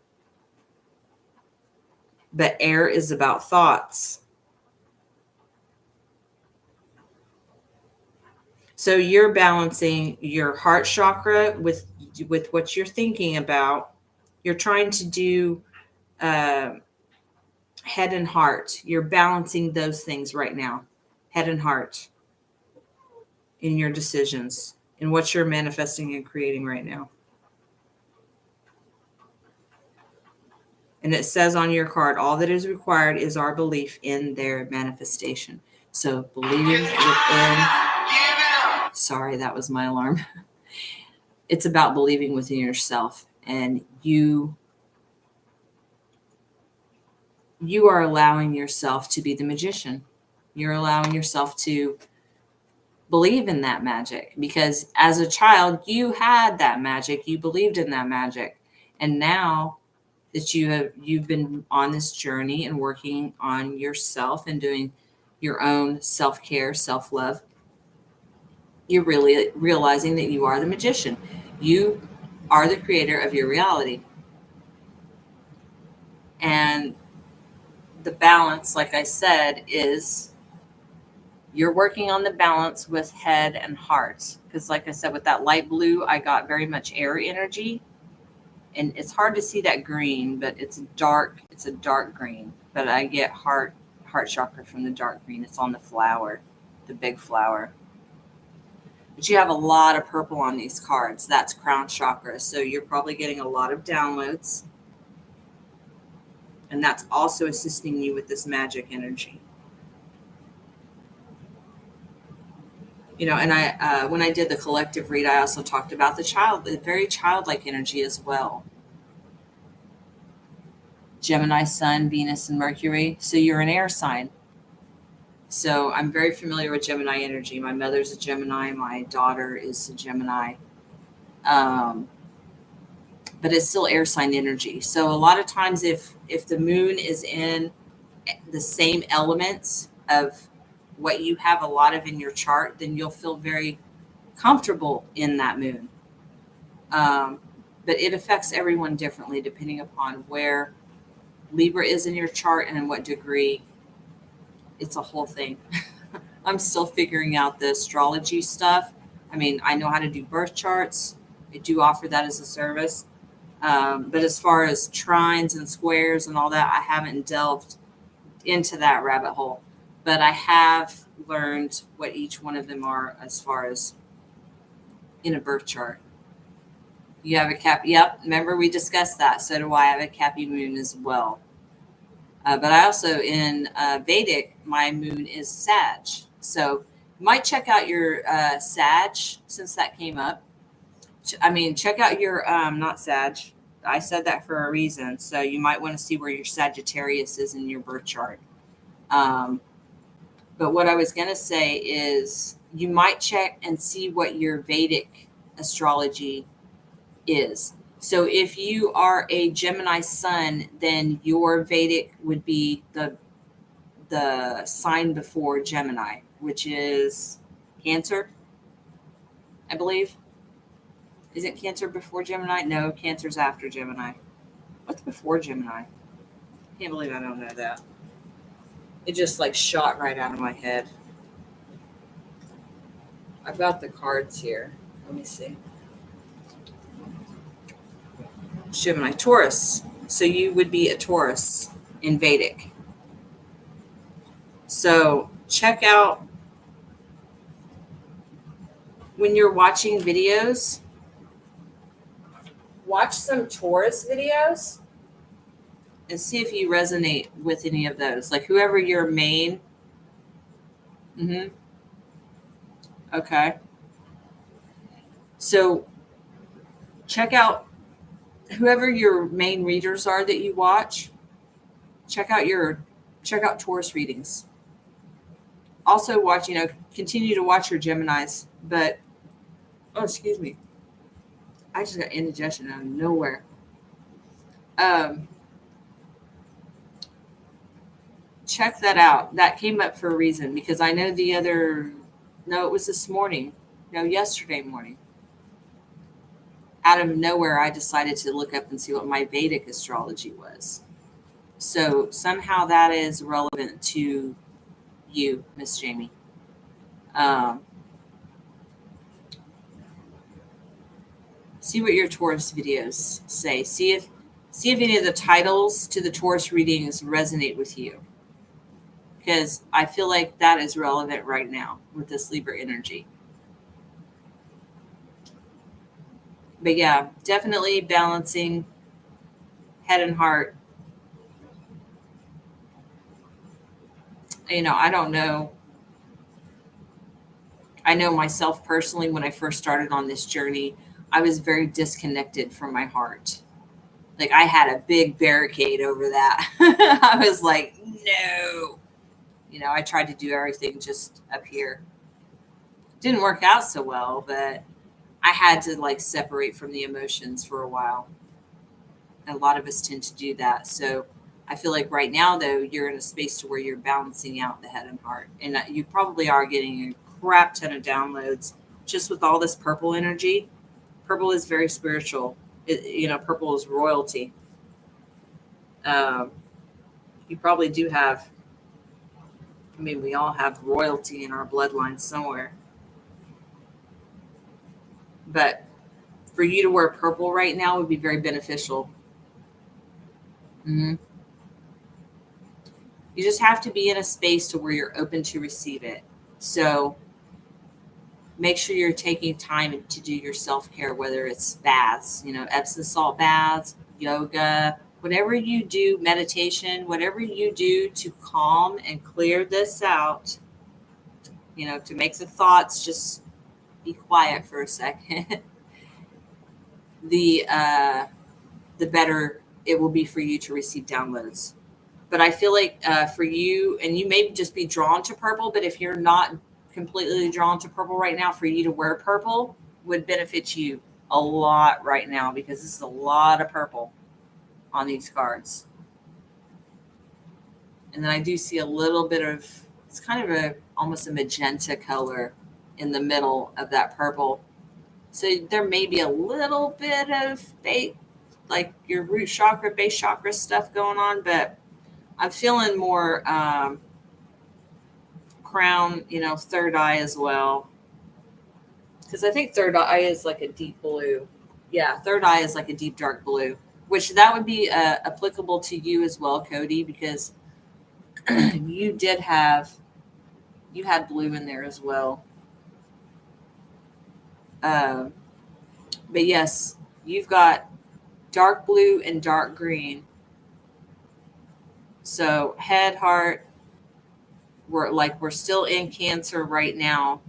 But air is about thoughts. So you're balancing your heart chakra with what you're thinking about. You're trying to do head and heart. You're balancing those things right now, head and heart, in your decisions, in what you're manifesting and creating right now. And it says on your card, all that is required is our belief in their manifestation. So believing within. Sorry, that was my alarm. It's about believing within yourself, and you are allowing yourself to be the magician. You're allowing yourself to believe in that magic, because as a child, you had that magic. You believed in that magic. And now that you've been on this journey and working on yourself and doing your own self-care, self-love, you're really realizing that you are the magician. You are the creator of your reality. And the balance, like I said, is you're working on the balance with head and heart. Because like I said, with that light blue, I got very much air energy. And it's hard to see that green, but it's a dark green. But I get heart chakra from the dark green. It's on the flower, the big flower. But you have a lot of purple on these cards. That's crown chakra. So you're probably getting a lot of downloads. And that's also assisting you with this magic energy. You know, and I when I did the collective read, I also talked about the very childlike energy as well. Gemini, Sun, Venus, and Mercury. So you're an air sign. So I'm very familiar with Gemini energy. My mother's a Gemini. My daughter is a Gemini. Um, but it's still air sign energy. So a lot of times if the moon is in the same elements of what you have a lot of in your chart, then you'll feel very comfortable in that moon. But it affects everyone differently depending upon where Libra is in your chart and in what degree. It's a whole thing. I'm still figuring out the astrology stuff. I mean, I know how to do birth charts. I do offer that as a service. But as far as trines and squares and all that, I haven't delved into that rabbit hole. But I have learned what each one of them are as far as in a birth chart. You have a cap. Yep. Remember we discussed that. So do I have a Cappy moon as well. But I also in Vedic, my moon is Sag. So you might check out your Sag since that came up. I mean, check out your, not Sag. I said that for a reason. So you might want to see where your Sagittarius is in your birth chart. But what I was going to say is you might check and see what your Vedic astrology is. So if you are a Gemini sun, then your Vedic would be the sign before Gemini, which is Cancer, I believe. Isn't Cancer before Gemini? No, Cancer's after Gemini. What's before Gemini? Can't believe I don't know that. It just like shot right out of my head. I've got the cards here. Let me see. Gemini, Taurus. So you would be a Taurus in Vedic. So check out when you're watching videos, watch some Taurus videos and see if you resonate with any of those. Like whoever your main. Okay. So check out whoever your main readers are that you watch. Check out Taurus readings. Also watch, continue to watch your Geminis, but excuse me. I just got indigestion out of nowhere. Check that out. That came up for a reason because I know it was this morning. No, yesterday morning. Out of nowhere, I decided to look up and see what my Vedic astrology was. So somehow that is relevant to you, Miss Jamie. See what your Taurus videos say. See if any of the titles to the Taurus readings resonate with you. Because I feel like that is relevant right now with this Libra energy. But yeah, definitely balancing head and heart. I don't know. I know myself personally, when I first started on this journey, I was very disconnected from my heart. Like I had a big barricade over that. I was like, no. I tried to do everything just up here. Didn't work out so well, but I had to like separate from the emotions for a while. And a lot of us tend to do that. So I feel like right now, though, you're in a space to where you're balancing out the head and heart. And you probably are getting a crap ton of downloads just with all this purple energy. Purple is very spiritual. Purple is royalty. You probably do have, we all have royalty in our bloodline somewhere. But for you to wear purple right now would be very beneficial. You just have to be in a space to where you're open to receive it. So make sure you're taking time to do your self-care, whether it's baths, Epsom salt baths, yoga, whatever you do, meditation, whatever you do to calm and clear this out, to make the thoughts just be quiet for a second, the better it will be for you to receive downloads. But I feel like for you, and you may just be drawn to purple, but if you're not completely drawn to purple right now, for you to wear purple would benefit you a lot right now, because this is a lot of purple on these cards. And then I do see a little bit of, it's kind of almost a magenta color in the middle of that purple. So there may be a little bit of like your root chakra, base chakra stuff going on, but I'm feeling more crown, third eye as well. Because I think third eye is like a deep blue. Yeah, third eye is like a deep dark blue, which that would be applicable to you as well, Cody, because you had blue in there as well. But yes, you've got dark blue and dark green. So head, heart, we're still in Cancer right now.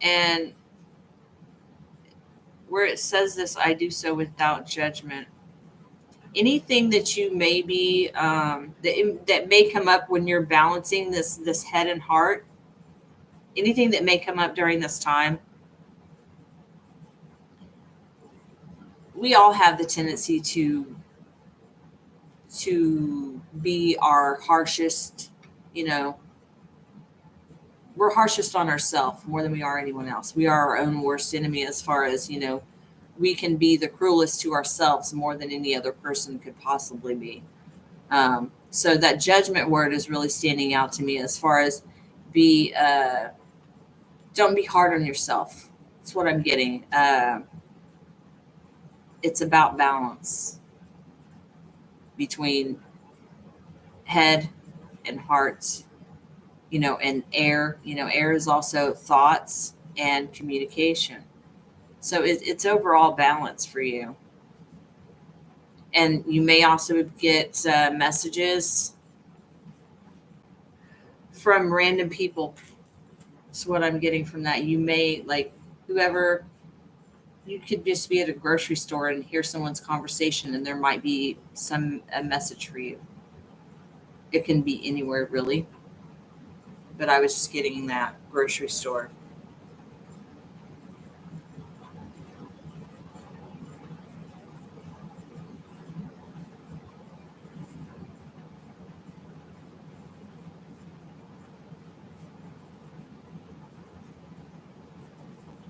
And where it says this, I do so without judgment. Anything that you may be that may come up when you're balancing this head and heart, anything that may come up during this time, we all have the tendency to be our harshest, we're harshest on ourselves more than we are anyone else. We are our own worst enemy, as far as, we can be the cruelest to ourselves more than any other person could possibly be. So that judgment word is really standing out to me, as far as don't be hard on yourself. That's what I'm getting. It's about balance between head and heart, and air. Air is also thoughts and communication. So it's overall balance for you. And you may also get messages from random people. That's what I'm getting from that. You may, like, whoever, you could just be at a grocery store and hear someone's conversation, and there might be a message for you. It can be anywhere, really. But I was just getting that grocery store.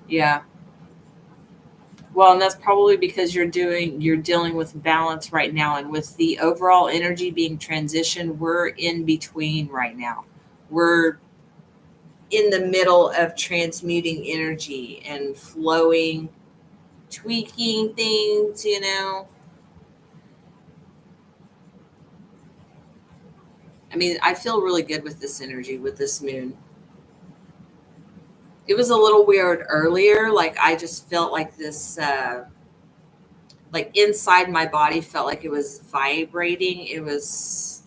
Yeah. Well, and that's probably because you're dealing with balance right now, and with the overall energy being transitioned, we're in between right now. We're in the middle of transmuting energy and flowing, tweaking things, I mean, I feel really good with this energy, with this moon. It was a little weird earlier. Like, I just felt like this, like inside my body felt like it was vibrating. It was,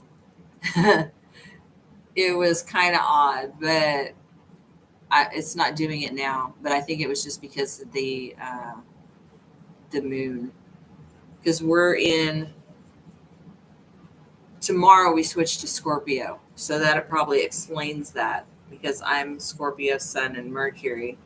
it was kind of odd, but it's not doing it now. But I think it was just because of the moon, because tomorrow we switch to Scorpio. So that probably explains that, because I'm Scorpio Sun and Mercury.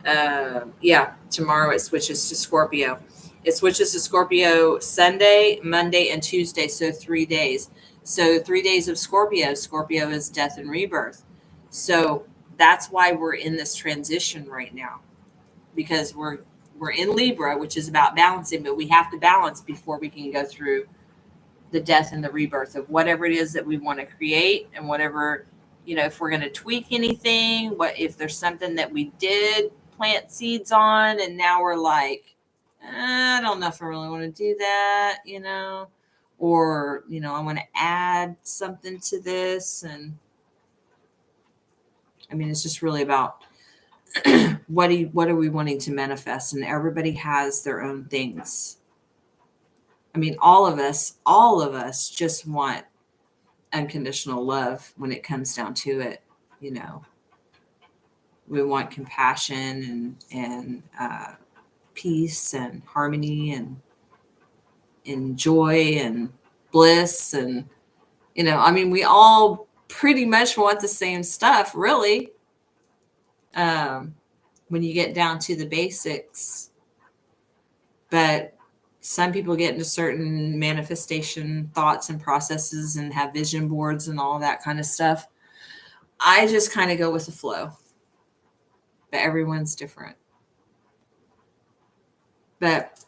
Yeah, tomorrow it switches to Scorpio. It switches to Scorpio Sunday, Monday, and Tuesday. So 3 days. So 3 days of Scorpio. Scorpio is death and rebirth. So that's why we're in this transition right now, because we're in Libra, which is about balancing, but we have to balance before we can go through the death and the rebirth of whatever it is that we want to create, and whatever, if we're going to tweak anything, what if there's something that we did plant seeds on and now we're like, I don't know if I really want to do that, or I want to add something to this. And I mean, it's just really about what are we wanting to manifest? And everybody has their own things. I mean, all of us just want unconditional love when it comes down to it. You know, we want compassion and peace and harmony and joy and bliss. And, you know, I mean, we all pretty much want the same stuff, really. When you get down to the basics, but some people get into certain manifestation thoughts and processes and have vision boards and all that kind of stuff. I just kind of go with the flow, but everyone's different. But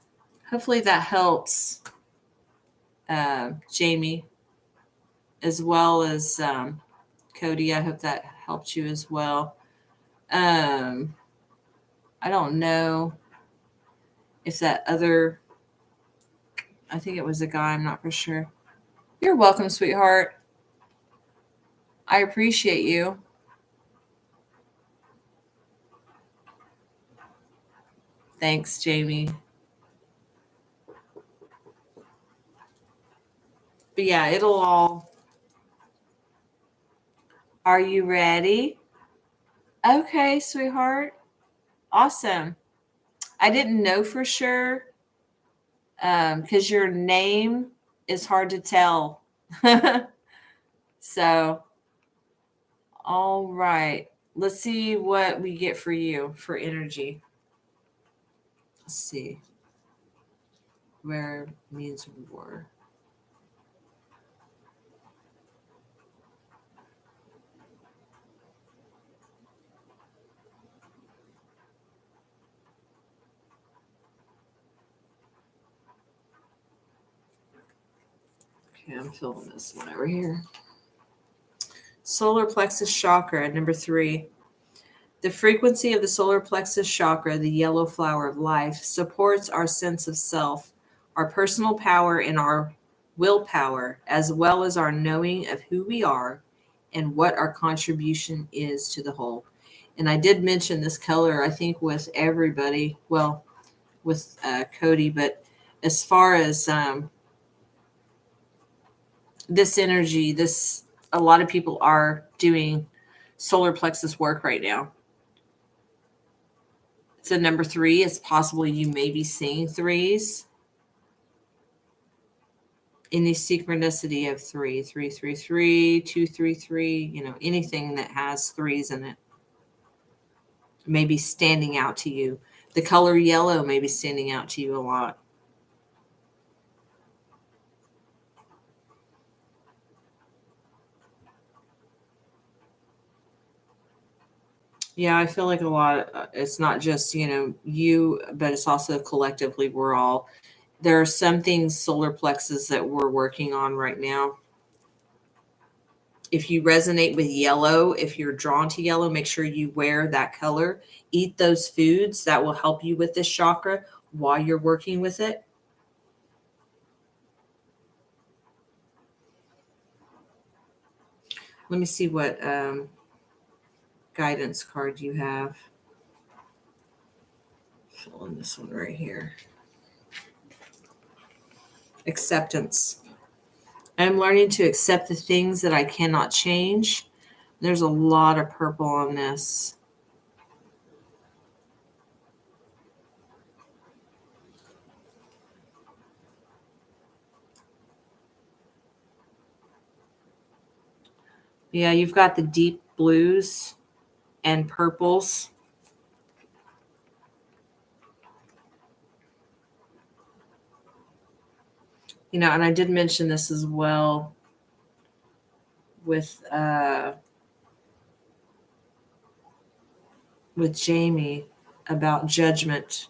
hopefully that helps Jamie, as well as Cody. I hope that helped you as well. I don't know if that other, I think it was a guy, I'm not for sure. You're welcome, sweetheart. I appreciate you. Thanks, Jamie. But yeah, it'll all. Are you ready? Okay, sweetheart. Awesome. I didn't know for sure because your name is hard to tell. So, all right. Let's see what we get for you for energy. Let's see. Where means war. Okay, I'm filling this one over here. Solar plexus chakra, number 3. The frequency of the solar plexus chakra, the yellow flower of life, supports our sense of self, our personal power, and our willpower, as well as our knowing of who we are and what our contribution is to the whole. And I did mention this color, I think, with everybody, well, with Cody, but as far as this energy, a lot of people are doing solar plexus work right now. So number 3, it's possible you may be seeing 3s. Any synchronicity of 3, 3, 3, 3, 2, 3, 3, you know, anything that has 3s in it may be standing out to you. The color yellow may be standing out to you a lot. Yeah, I feel like a lot, it's not just, you know, you, but it's also collectively, there are some things, solar plexus, that we're working on right now. If you resonate with yellow, if you're drawn to yellow, make sure you wear that color. Eat those foods that will help you with this chakra while you're working with it. Let me see what guidance card you have. Fill in this one right here. Acceptance. I'm learning to accept the things that I cannot change. There's a lot of purple on this. Yeah, you've got the deep blues and purples. You know, and I did mention this as well with Jamie about judgment.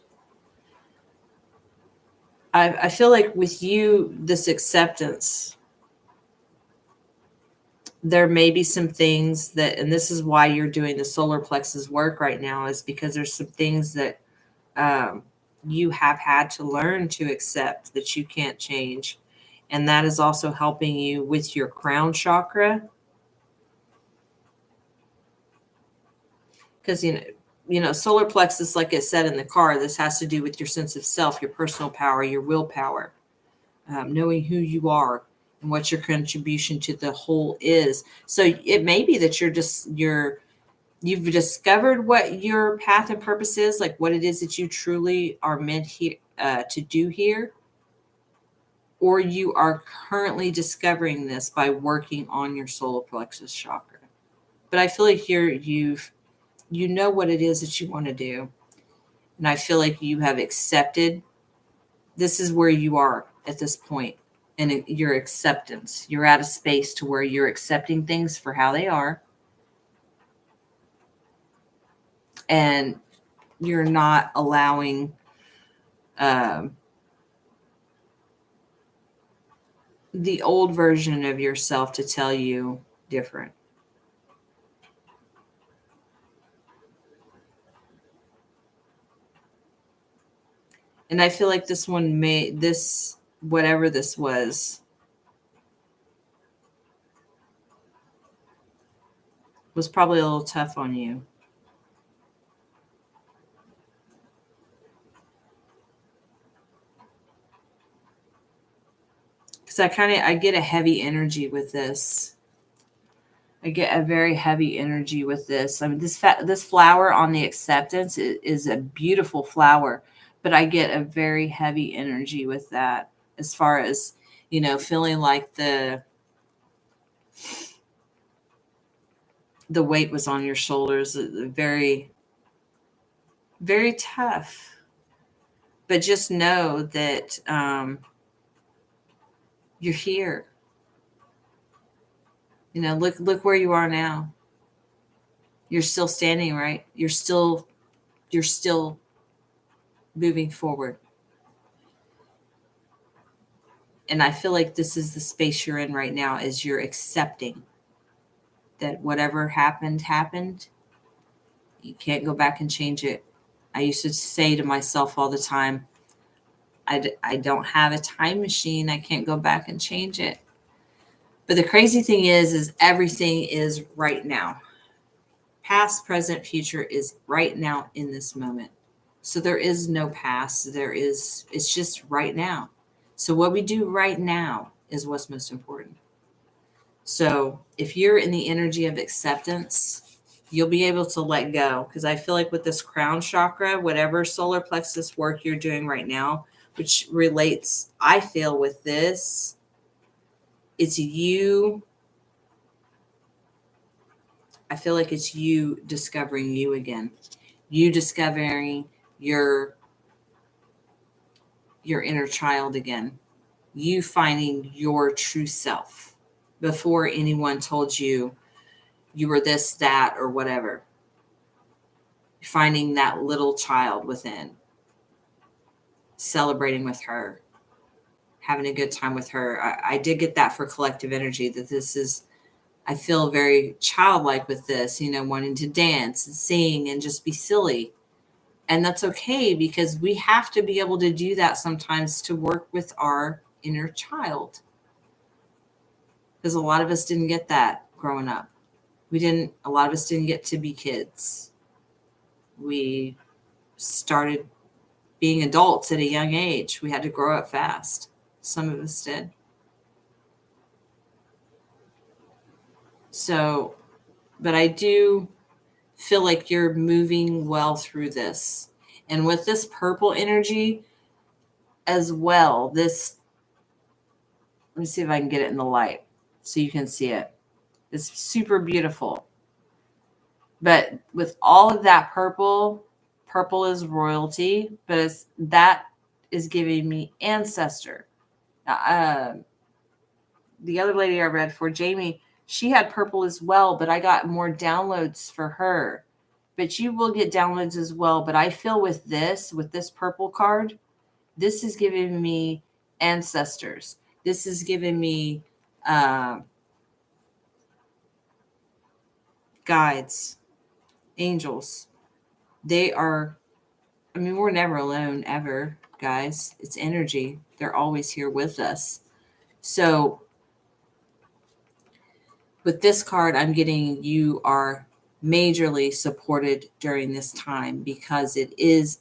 I feel like with you, this acceptance, there may be some things that, and this is why you're doing the solar plexus work right now, is because there's some things that you have had to learn to accept that you can't change. And that is also helping you with your crown chakra. Because, solar plexus, like it said in the card, this has to do with your sense of self, your personal power, your willpower, knowing who you are and what your contribution to the whole is. So it may be that you've discovered what your path and purpose is, like what it is that you truly are meant here to do here, or you are currently discovering this by working on your solar plexus chakra. But I feel like here you know what it is that you want to do, and I feel like you have accepted. This is where you are at this point, and your acceptance. You're at a space to where you're accepting things for how they are, and you're not allowing the old version of yourself to tell you different. And I feel like this one whatever this was probably a little tough on you. Because I get a heavy energy with this. I get a very heavy energy with this. I mean, this flower on the acceptance is a beautiful flower, but I get a very heavy energy with that, as far as, feeling like the weight was on your shoulders. Very, very tough. But just know that you're here. Look where you are now. You're still standing, right? You're still moving forward. And I feel like this is the space you're in right now, is you're accepting that whatever happened. You can't go back and change it. I used to say to myself all the time, I don't have a time machine. I can't go back and change it. But the crazy thing is everything is right now. Past, present, future is right now in this moment. So there is no past. It's just right now. So what we do right now is what's most important. So if you're in the energy of acceptance, you'll be able to let go. Because I feel like with this crown chakra, whatever solar plexus work you're doing right now, which relates, I feel, with this, it's you. I feel like it's you discovering you again. You discovering your inner child again. You finding your true self before anyone told you you were this, that, or whatever. Finding that little child within. Celebrating with her. Having a good time with her. I did get that for collective energy, that this is, I feel very childlike with this, wanting to dance and sing and just be silly. And that's okay, because we have to be able to do that sometimes to work with our inner child. Because a lot of us didn't get that growing up. A lot of us didn't get to be kids. We started being adults at a young age. We had to grow up fast. Some of us did. So, but I do feel like you're moving well through this. And with this purple energy as well, let me see if I can get it in the light so you can see it. It's super beautiful. But with all of that purple is royalty, but that is giving me ancestor. The other lady I read for, Jamie, she had purple as well, but I got more downloads for her. But you will get downloads as well. But I feel with this purple card, this is giving me ancestors. This is giving me guides, angels. We're never alone ever, guys. It's energy. They're always here with us. So with this card, I'm getting you are majorly supported during this time because it is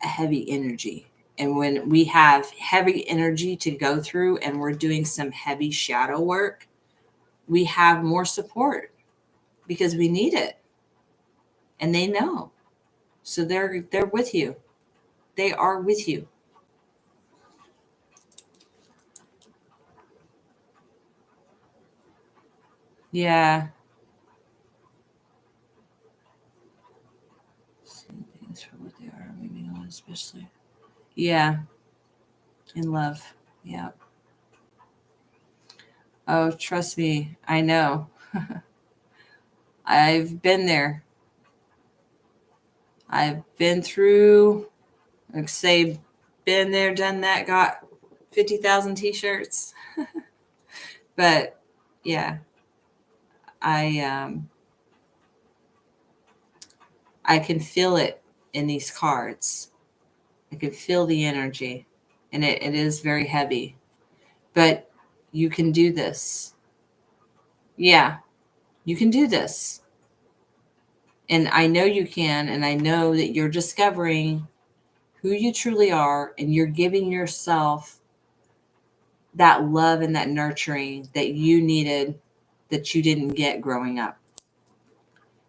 a heavy energy. And when we have heavy energy to go through and we're doing some heavy shadow work, we have more support because we need it. And they know. So they're with you. They are with you. Yeah. Seeing things for what they are, moving on, especially. Yeah. In love. Yeah. Oh, trust me. I know. I've been there. I've been through, like say, been there, done that, got 50,000 t-shirts. But yeah, I I can feel it in these cards. I can feel the energy, and it is very heavy. But you can do this. Yeah, you can do this. And I know you can, and I know that you're discovering who you truly are, and you're giving yourself that love and that nurturing that you needed that you didn't get growing up.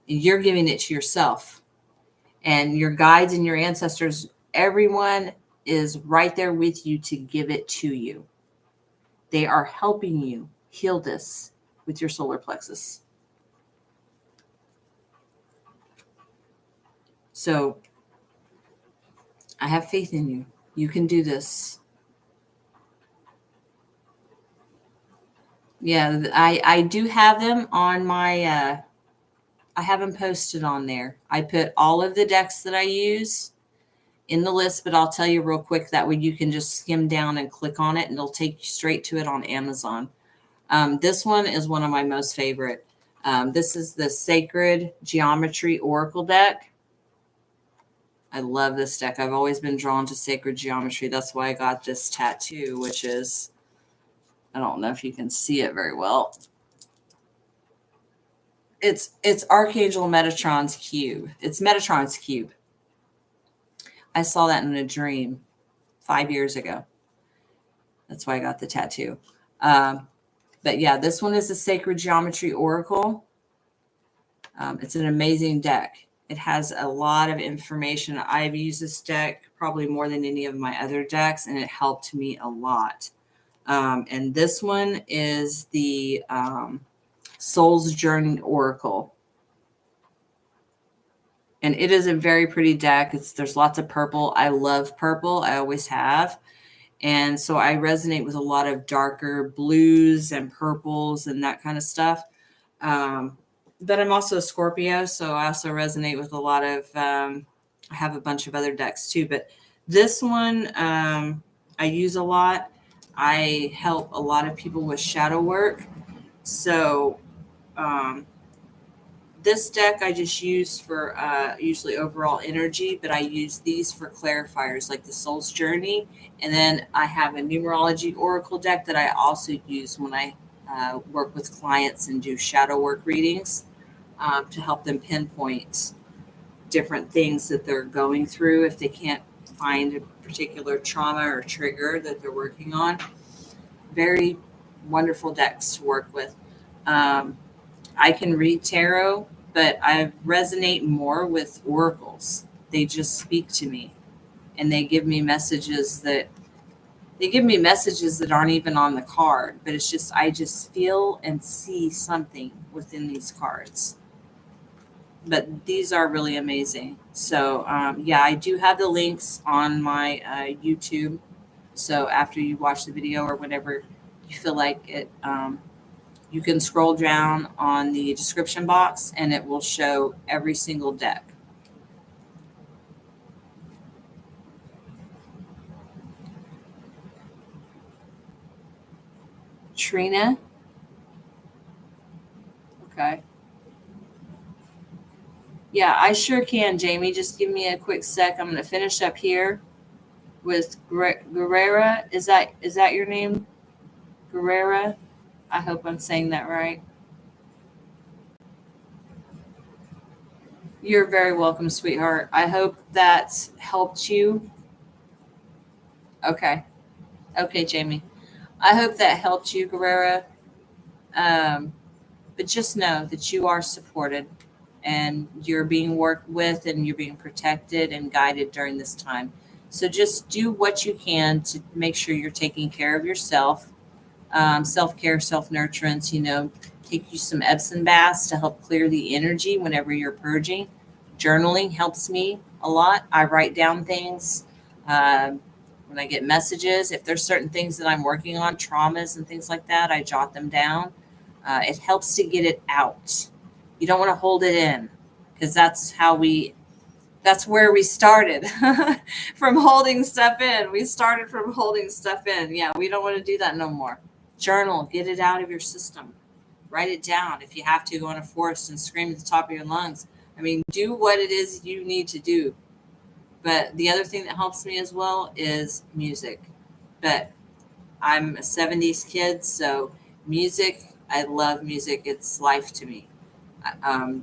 And you're giving it to yourself. And your guides and your ancestors, everyone is right there with you to give it to you. They are helping you heal this with your solar plexus. So I have faith in you. You can do this. Yeah, I do have them on my, I have them posted on there. I put all of the decks that I use in the list, but I'll tell you real quick. That way you can just skim down and click on it and it'll take you straight to it on Amazon. This one is one of my most favorite. This is the Sacred Geometry Oracle deck. I love this deck. I've always been drawn to sacred geometry. That's why I got this tattoo, which is, I don't know if you can see it very well. It's Archangel Metatron's cube. It's Metatron's cube. I saw that in a dream 5 years ago. That's why I got the tattoo. But yeah, this one is the Sacred Geometry Oracle. It's an amazing deck. It has a lot of information. I've used this deck probably more than any of my other decks, and it helped me a lot. And this one is the Soul's Journey Oracle. And it is a very pretty deck. There's lots of purple. I love purple. I always have. And so I resonate with a lot of darker blues and purples and that kind of stuff. But I'm also a Scorpio, so I also resonate with a lot of, I have a bunch of other decks too, but this one I use a lot. I help a lot of people with shadow work. So this deck I just use for usually overall energy, but I use these for clarifiers like the Soul's Journey. And then I have a numerology oracle deck that I also use when I work with clients and do shadow work readings to help them pinpoint different things that they're going through if they can't find a particular trauma or trigger that they're working on. Very wonderful decks to work with. I can read tarot, but I resonate more with oracles. They just speak to me, and they give me messages that aren't even on the card, but it's just I just feel and see something within these cards. But these are really amazing. So yeah, I do have the links on my YouTube. So after you watch the video or whenever you feel like it, you can scroll down on the description box and it will show every single deck. Trina. Okay. Yeah, I sure can, Jamie. Just give me a quick sec. I'm going to finish up here with Guerrera. Is that your name? Guerrera? I hope I'm saying that right. You're very welcome, sweetheart. I hope that helped you. Okay. Okay, Jamie. I hope that helped you, Guerrera. Um, but just know that you are supported and you're being worked with and you're being protected and guided during this time. So just do what you can to make sure you're taking care of yourself. Self care, self nurturance, take you some Epsom baths to help clear the energy whenever you're purging. Journaling helps me a lot. I write down things. Um, when I get messages, if there's certain things that I'm working on, traumas and things like that, I jot them down. It helps to get it out. You don't want to hold it in because that's where we started from holding stuff in. We started from holding stuff in. Yeah, we don't want to do that no more. Journal, get it out of your system. Write it down. If you have to, go in a forest and scream at the top of your lungs. I mean, do what it is you need to do. But the other thing that helps me as well is music. But I'm a 70s kid, so music, I love music. It's life to me.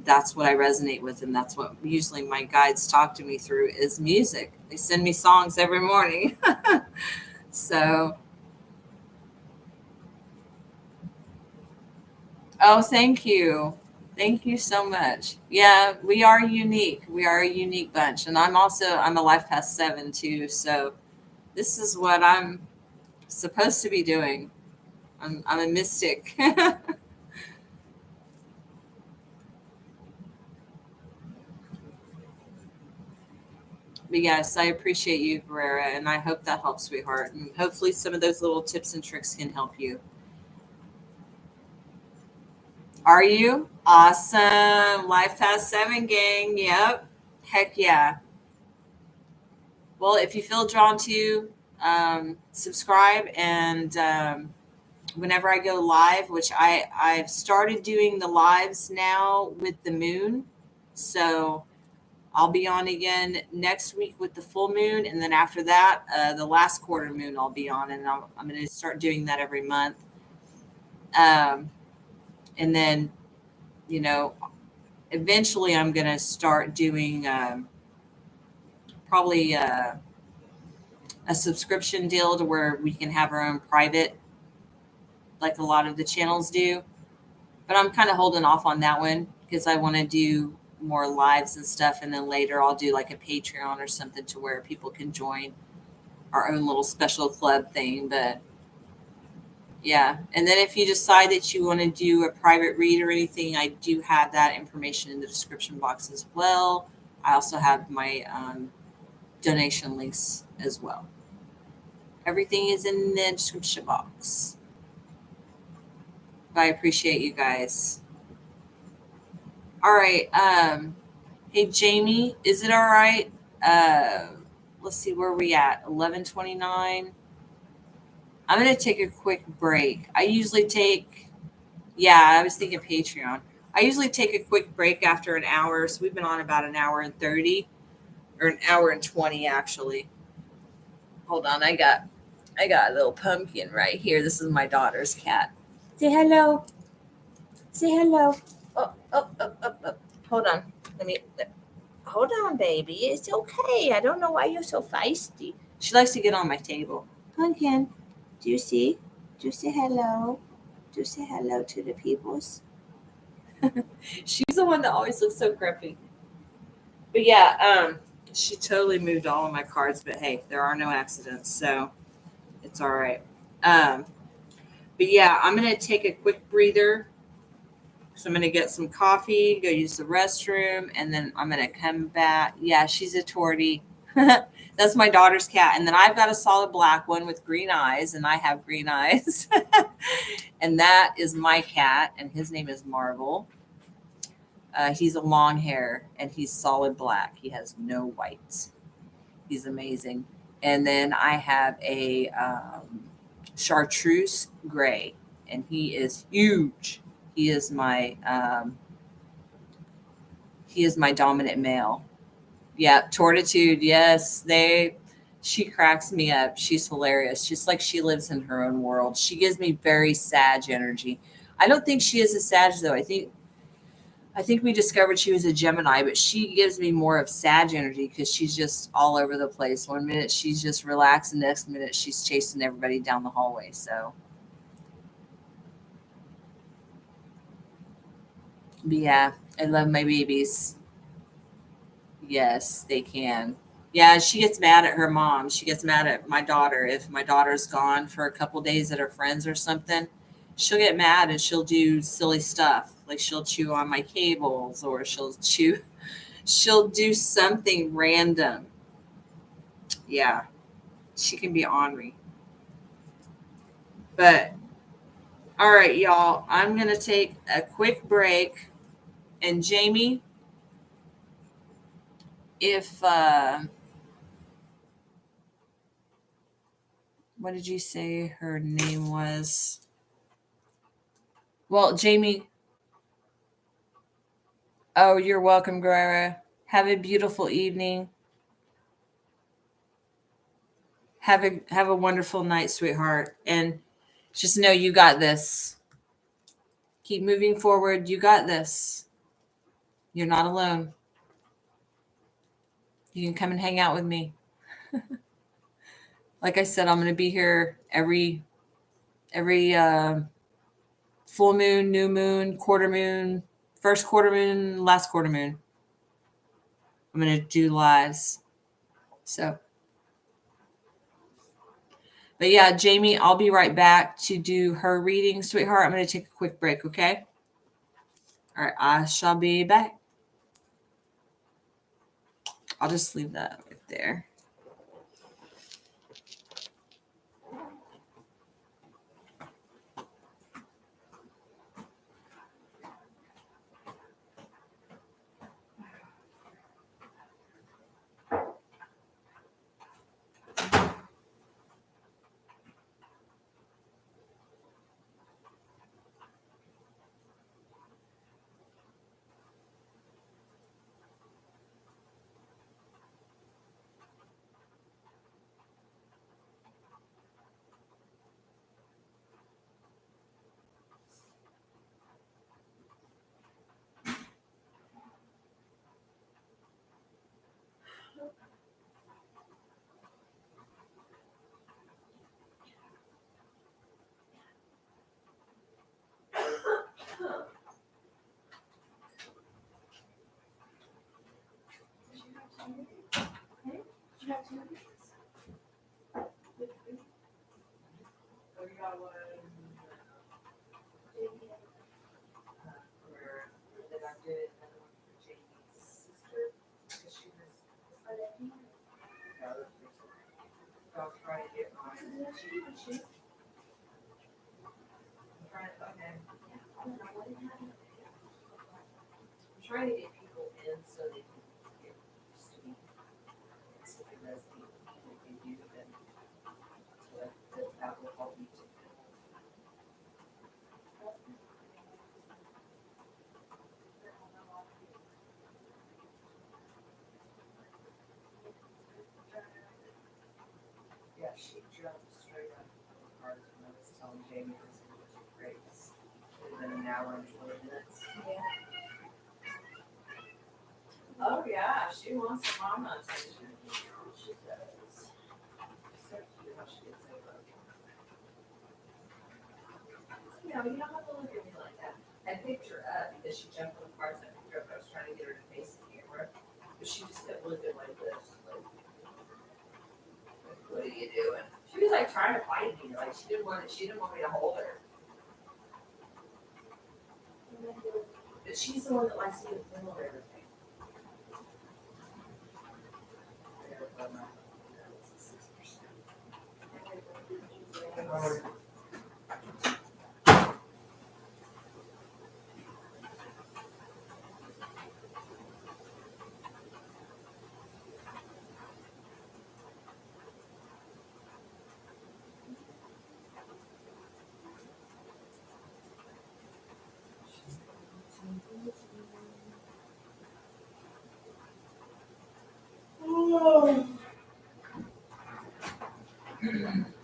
That's what I resonate with, and that's what usually my guides talk to me through is music. They send me songs every morning. So, oh, thank you. Thank you so much. Yeah, we are unique. We are a unique bunch. And I'm a life past 7 too. So this is what I'm supposed to be doing. I'm a mystic. But yes, I appreciate you, Guerrera, and I hope that helps, sweetheart. And hopefully some of those little tips and tricks can help you. Are you? Awesome. Life past 7 gang. Yep. Heck yeah. Well, if you feel drawn to, subscribe and whenever I go live, which I've started doing the lives now with the moon. So I'll be on again next week with the full moon. And then after that, the last quarter moon I'll be on. And I'm going to start doing that every month. Um, and then, you know, eventually I'm going to start doing probably a subscription deal to where we can have our own private, like a lot of the channels do. But I'm kind of holding off on that one because I want to do more lives and stuff. And then later I'll do like a Patreon or something to where people can join our own little special club thing. But yeah. And then if you decide that you want to do a private read or anything, I do have that information in the description box as well. I also have my donation links as well. Everything is in the description box. But I appreciate you guys. All right. Hey Jamie, is it all right? Let's see where we at. 11:29. I'm gonna take a quick break. Yeah, I was thinking Patreon. I usually take a quick break after an hour. So we've been on about an hour and 30, or an hour and 20 actually. Hold on, I got a little pumpkin right here. This is my daughter's cat. Say hello. Say hello. Oh. Hold on. Hold on, baby. It's okay. I don't know why you're so feisty. She likes to get on my table. Pumpkin, do you see? Do you say hello? Do you say hello to the peoples? She's the one that always looks so grumpy. But yeah, she totally moved all of my cards. But hey, there are no accidents, so it's all right. Um, but yeah, I'm gonna take a quick breather. So I'm going to get some coffee, go use the restroom, and then I'm going to come back. Yeah, she's a tortie. That's my daughter's cat. And then I've got a solid black one with green eyes, and I have green eyes. And that is my cat, and his name is Marvel. He's a long hair, and he's solid black. He has no white. He's amazing. And then I have a chartreuse gray, and he is huge. He is my dominant male. Yeah, Tortitude. Yes, she cracks me up. She's hilarious. Just like she lives in her own world. She gives me very Sag energy. I don't think she is a Sag though. I I think we discovered she was a Gemini, but she gives me more of Sag energy because she's just all over the place. One minute she's just relaxed, the next minute she's chasing everybody down the hallway. So, but yeah, I love my babies. Yes, they can. Yeah, she gets mad at her mom. She gets mad at my daughter. If my daughter's gone for a couple days at her friends or something, she'll get mad and she'll do silly stuff. Like she'll chew on my cables or she'll do something random. Yeah, she can be ornery. But all right, y'all, I'm going to take a quick break. And Jamie, if what did you say her name was? Well, Jamie, oh, you're welcome, Guerrera. Have a beautiful evening. Have a wonderful night, sweetheart. And just know you got this. Keep moving forward. You got this. You're not alone. You can come and hang out with me. Like I said, I'm going to be here every full moon, new moon, quarter moon, first quarter moon, last quarter moon. I'm going to do lives. So, but yeah, Jamie, I'll be right back to do her reading, sweetheart. I'm going to take a quick break, okay? All right, I shall be back. I'll just leave that right there. I'll try to get mine. I'm trying to get people in so they can get used to me. So they resonate with people they do, then that will help me to. Yeah, she jumped straight up on the cards when I was telling Jamie this was great. It had been an hour and 20 minutes. Yeah. Oh yeah, she wants some mama attention. She does. So cute how she gets over. You know, you don't have to look at me like that. I picked her up because she jumped on the cards. I picked her up. I was trying to get her to face the camera, but she just kept looking like this. Like, what are you doing? She was like trying to fight me. Like she didn't want me to hold her. But she's the one that likes to get the middle of everything.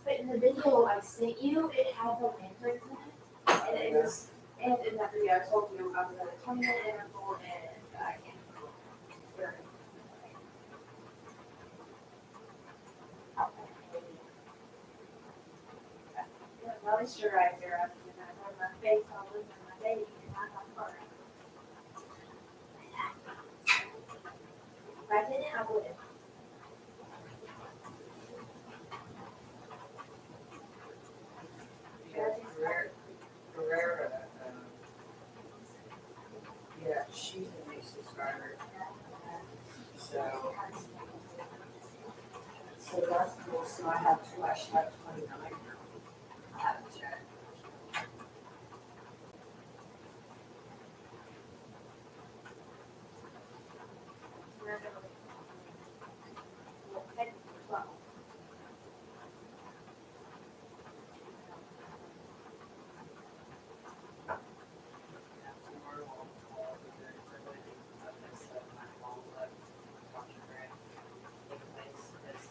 But in the video I sent you, it had the lanterns in it, and And in that video, I told you I was at a 20-minute interval and I can't remember. Well, it's sure right there. I mean, I run my face all over my baby and I'm not hard. If I didn't, I would. Herrera, yeah, she's a new subscriber. So that's cool. So I have two. I should have 29 now. I haven't checked.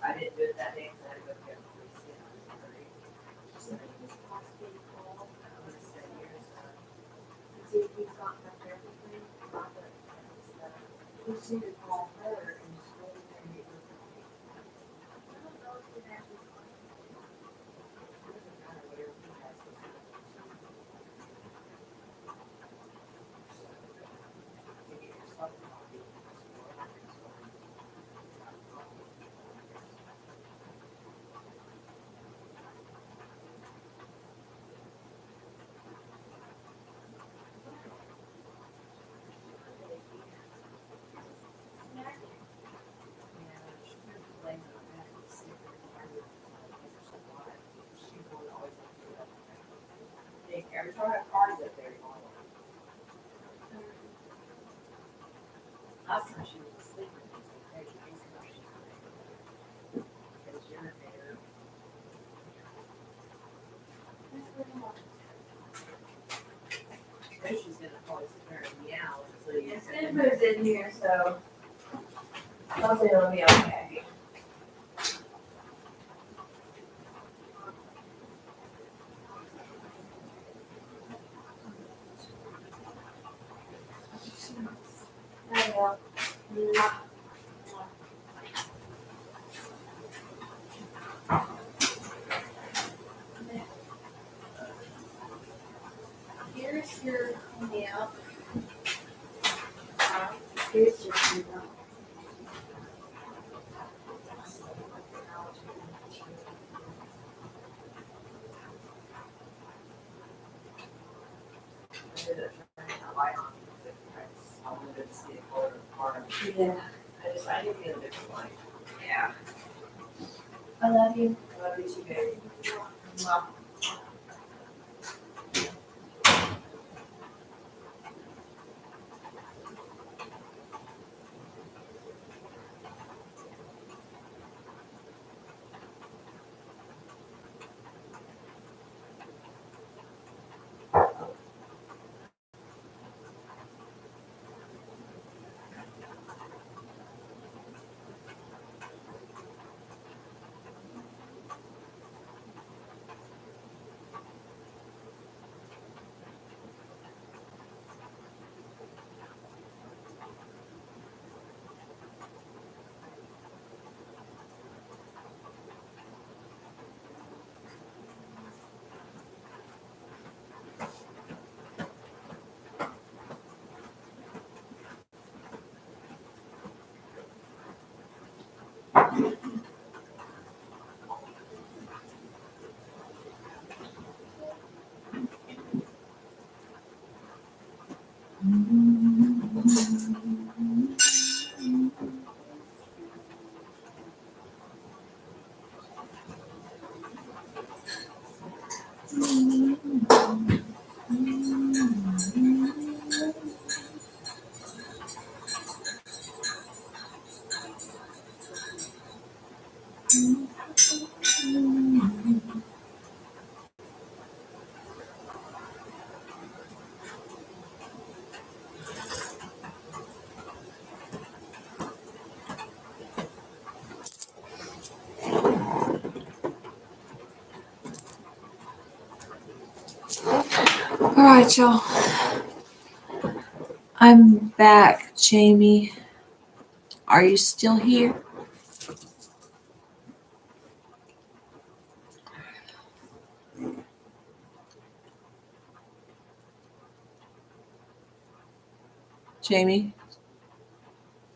I didn't do it that day because I had to go get police. See if he's got enough everything. We just need to call her and just really kind of get her. I don't know if it actually. Every time I have parties up there, last time she was asleep, she's gonna probably sit there and meow until you. It moves in here, so hopefully it'll be okay. There you go. Here's your cleanup. Here's your cleanup. Yeah. I didn't get a different light. Yeah. I love you. I love you too, baby. All right, y'all. I'm back, Jamie. Are you still here? Jamie,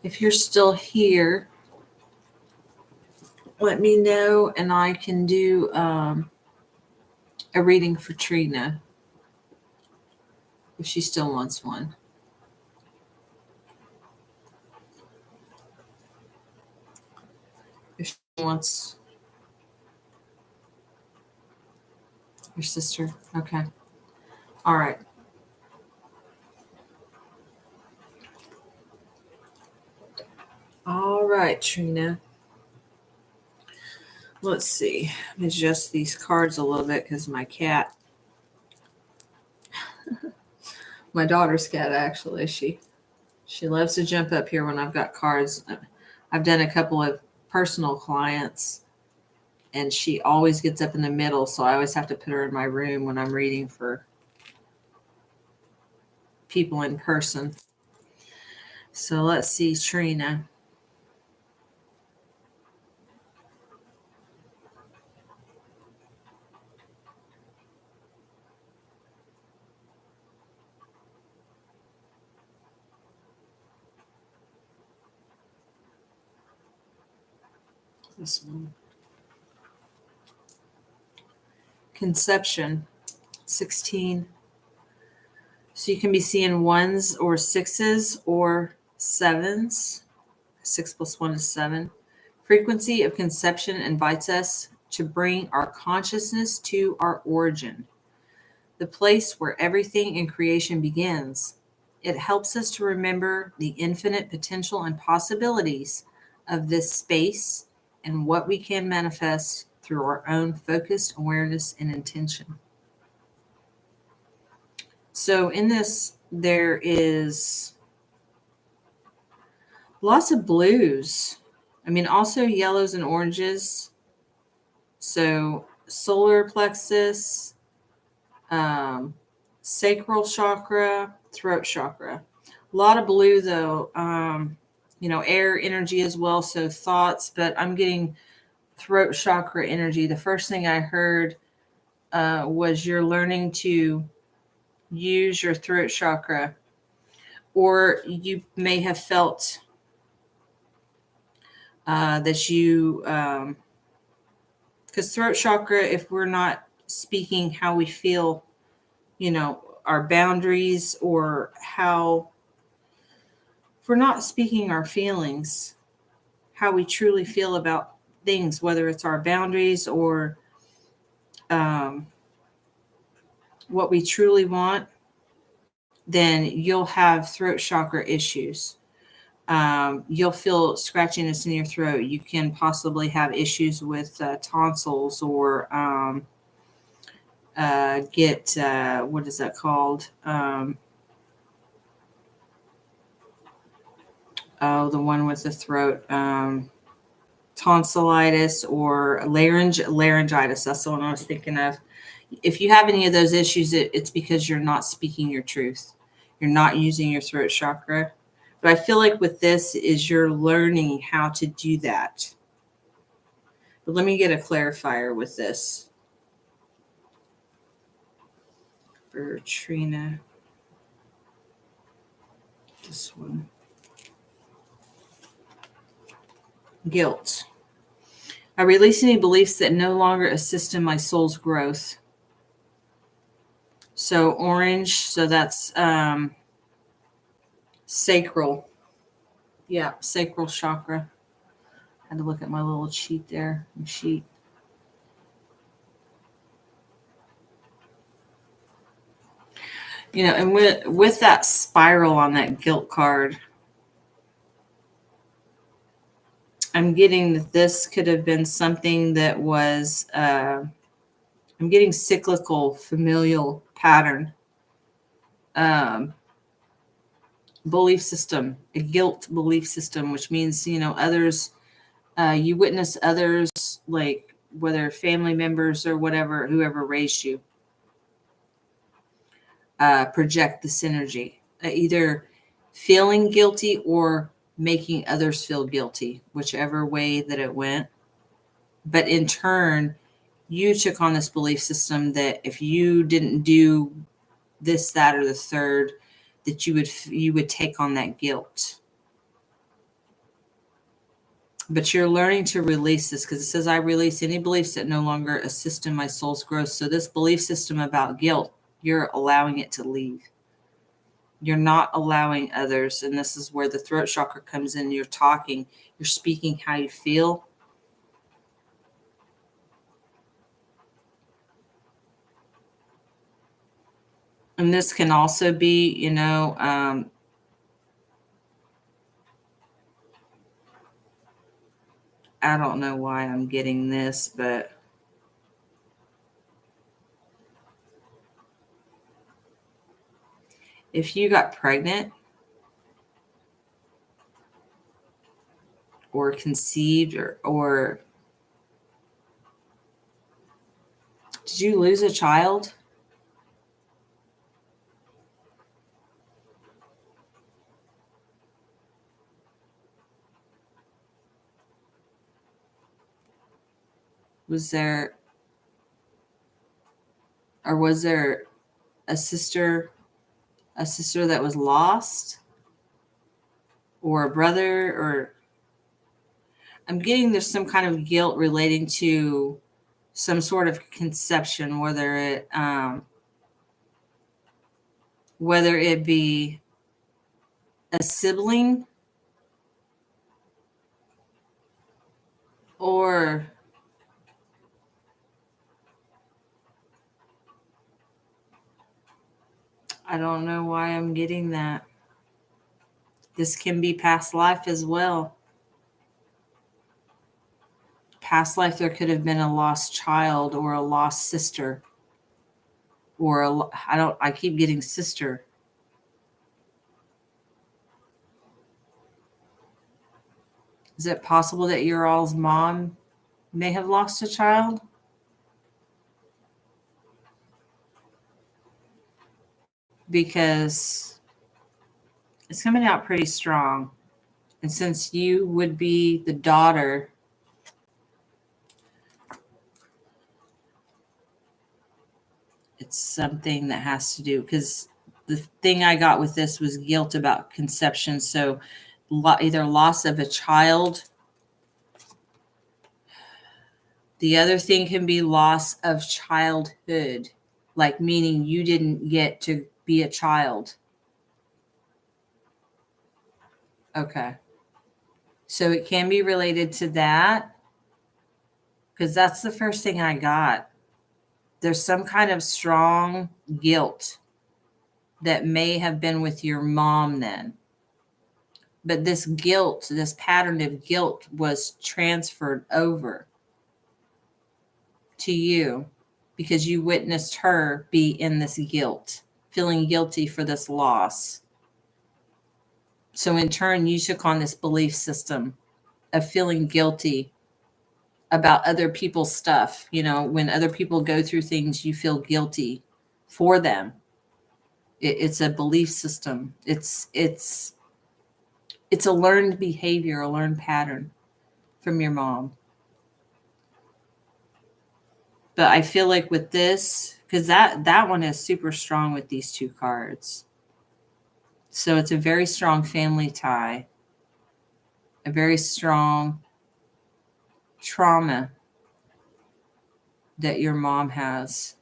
if you're still here, let me know and I can do a reading for Trina if she still wants one. If she wants your sister. Okay. All right. All right, Trina. Let's see. Let me adjust these cards a little bit because my cat, my daughter's cat actually, she loves to jump up here when I've got cards. I've done a couple of personal clients and she always gets up in the middle, so I always have to put her in my room when I'm reading for people in person. So let's see, Trina. This one. Conception, 16. So you can be seeing ones or sixes or sevens. 6 plus 1 is 7. Frequency of conception invites us to bring our consciousness to our origin, the place where everything in creation begins. It helps us to remember the infinite potential and possibilities of this space and what we can manifest through our own focused awareness and intention. So in this, there is lots of blues. I mean, also yellows and oranges. So solar plexus, sacral chakra, throat chakra. A lot of blue though. Air energy as well. So thoughts, but I'm getting throat chakra energy. The first thing I heard was you're learning to use your throat chakra, or you may have felt that you, because throat chakra, if we're not speaking how we feel, our boundaries, or how, if we're not speaking our feelings, how we truly feel about things, whether it's our boundaries or um, what we truly want, then you'll have throat chakra issues. You'll feel scratchiness in your throat. You can possibly have issues with tonsils, or get, what is that called? The one with the throat, tonsillitis, or laryngitis. That's the one I was thinking of. If you have any of those issues, it's because you're not speaking your truth. You're not using your throat chakra. But I feel like with this is you're learning how to do that. But let me get a clarifier with this for Trina. This one. Guilt. I release any beliefs that no longer assist in my soul's growth. So orange, so that's sacral. Yeah, sacral chakra. Had to look at my little sheet there. And with that spiral on that guilt card, I'm getting that this could have been something that was, I'm getting cyclical familial pattern, belief system, a guilt belief system, which means, others, you witness others, like whether family members or whatever, whoever raised you, project this energy. Either feeling guilty or making others feel guilty, whichever way that it went. But in turn, you took on this belief system that if you didn't do this, that, or the third, that you would take on that guilt. But you're learning to release this, because it says, I release any beliefs that no longer assist in my soul's growth. So this belief system about guilt, you're allowing it to leave. You're not allowing others. And this is where the throat chakra comes in. You're talking, you're speaking how you feel. And this can also be, I don't know why I'm getting this, but if you got pregnant or conceived or did you lose a child? Was there a sister that was lost, or a brother? Or I'm getting there's some kind of guilt relating to some sort of conception, whether it be a sibling or I don't know why I'm getting that. This can be past life as well. Past life, there could have been a lost child or a lost sister, or I keep getting sister. Is it possible that your all's mom may have lost a child? Because it's coming out pretty strong. And since you would be the daughter, it's something that has to do, because the thing I got with this was guilt about conception. So either loss of a child. The other thing can be loss of childhood, like meaning you didn't get to be a child. Okay. So it can be related to that, because that's the first thing I got. There's some kind of strong guilt that may have been with your mom then. But this guilt, this pattern of guilt was transferred over to you because you witnessed her be in this guilt, feeling guilty for this loss. So in turn, you took on this belief system of feeling guilty about other people's stuff. When other people go through things, you feel guilty for them. It's a belief system. It's a learned behavior, a learned pattern from your mom. But I feel like with this, because that one is super strong with these two cards. So it's a very strong family tie, a very strong trauma that your mom has.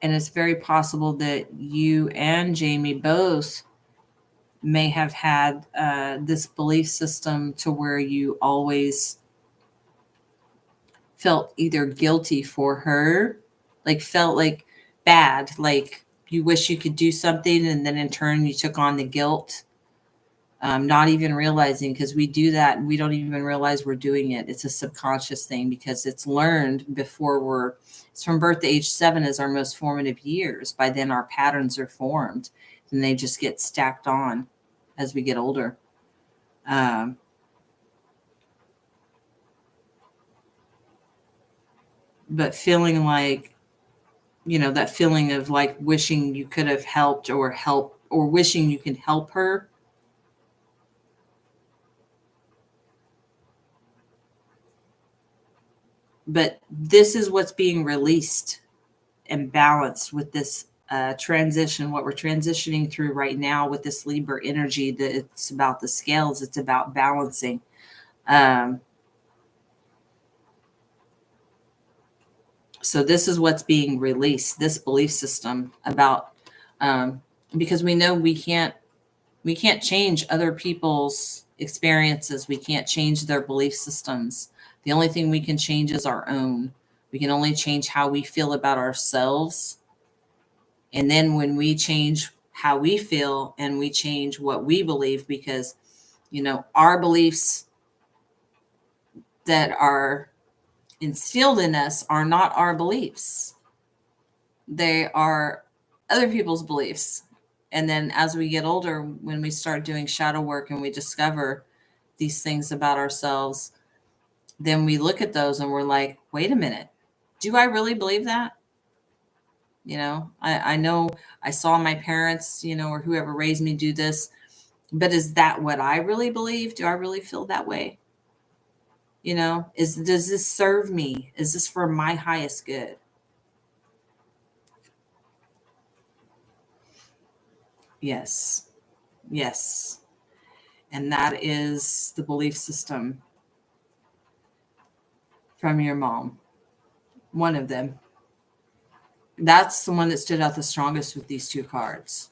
And it's very possible that you and Jamie both may have had this belief system to where you always felt either guilty for her, like felt like bad, like you wish you could do something, and then in turn you took on the guilt, not even realizing, because we do that and we don't even realize we're doing it. It's a subconscious thing because it's learned before it's from birth to age 7 is our most formative years. By then our patterns are formed and they just get stacked on as we get older. But feeling like, that feeling of like wishing you could have helped or wishing you could help her But this is what's being released and balanced with this transition, what we're transitioning through right now with this Libra energy, that it's about the scales, it's about balancing. So this is what's being released, this belief system about, because we know we can't change other people's experiences. We can't change their belief systems. The only thing we can change is our own. We can only change how we feel about ourselves. And then when we change how we feel and we change what we believe, because, our beliefs that are instilled in us are not our beliefs. They are other people's beliefs. And then as we get older, when we start doing shadow work and we discover these things about ourselves, then we look at those and we're like, wait a minute, do I really believe that? I know I saw my parents, or whoever raised me do this, but is that what I really believe? Do I really feel that way? Does this serve me? Is this for my highest good? Yes. Yes. And that is the belief system from your mom. One of them. That's the one that stood out the strongest with these two cards.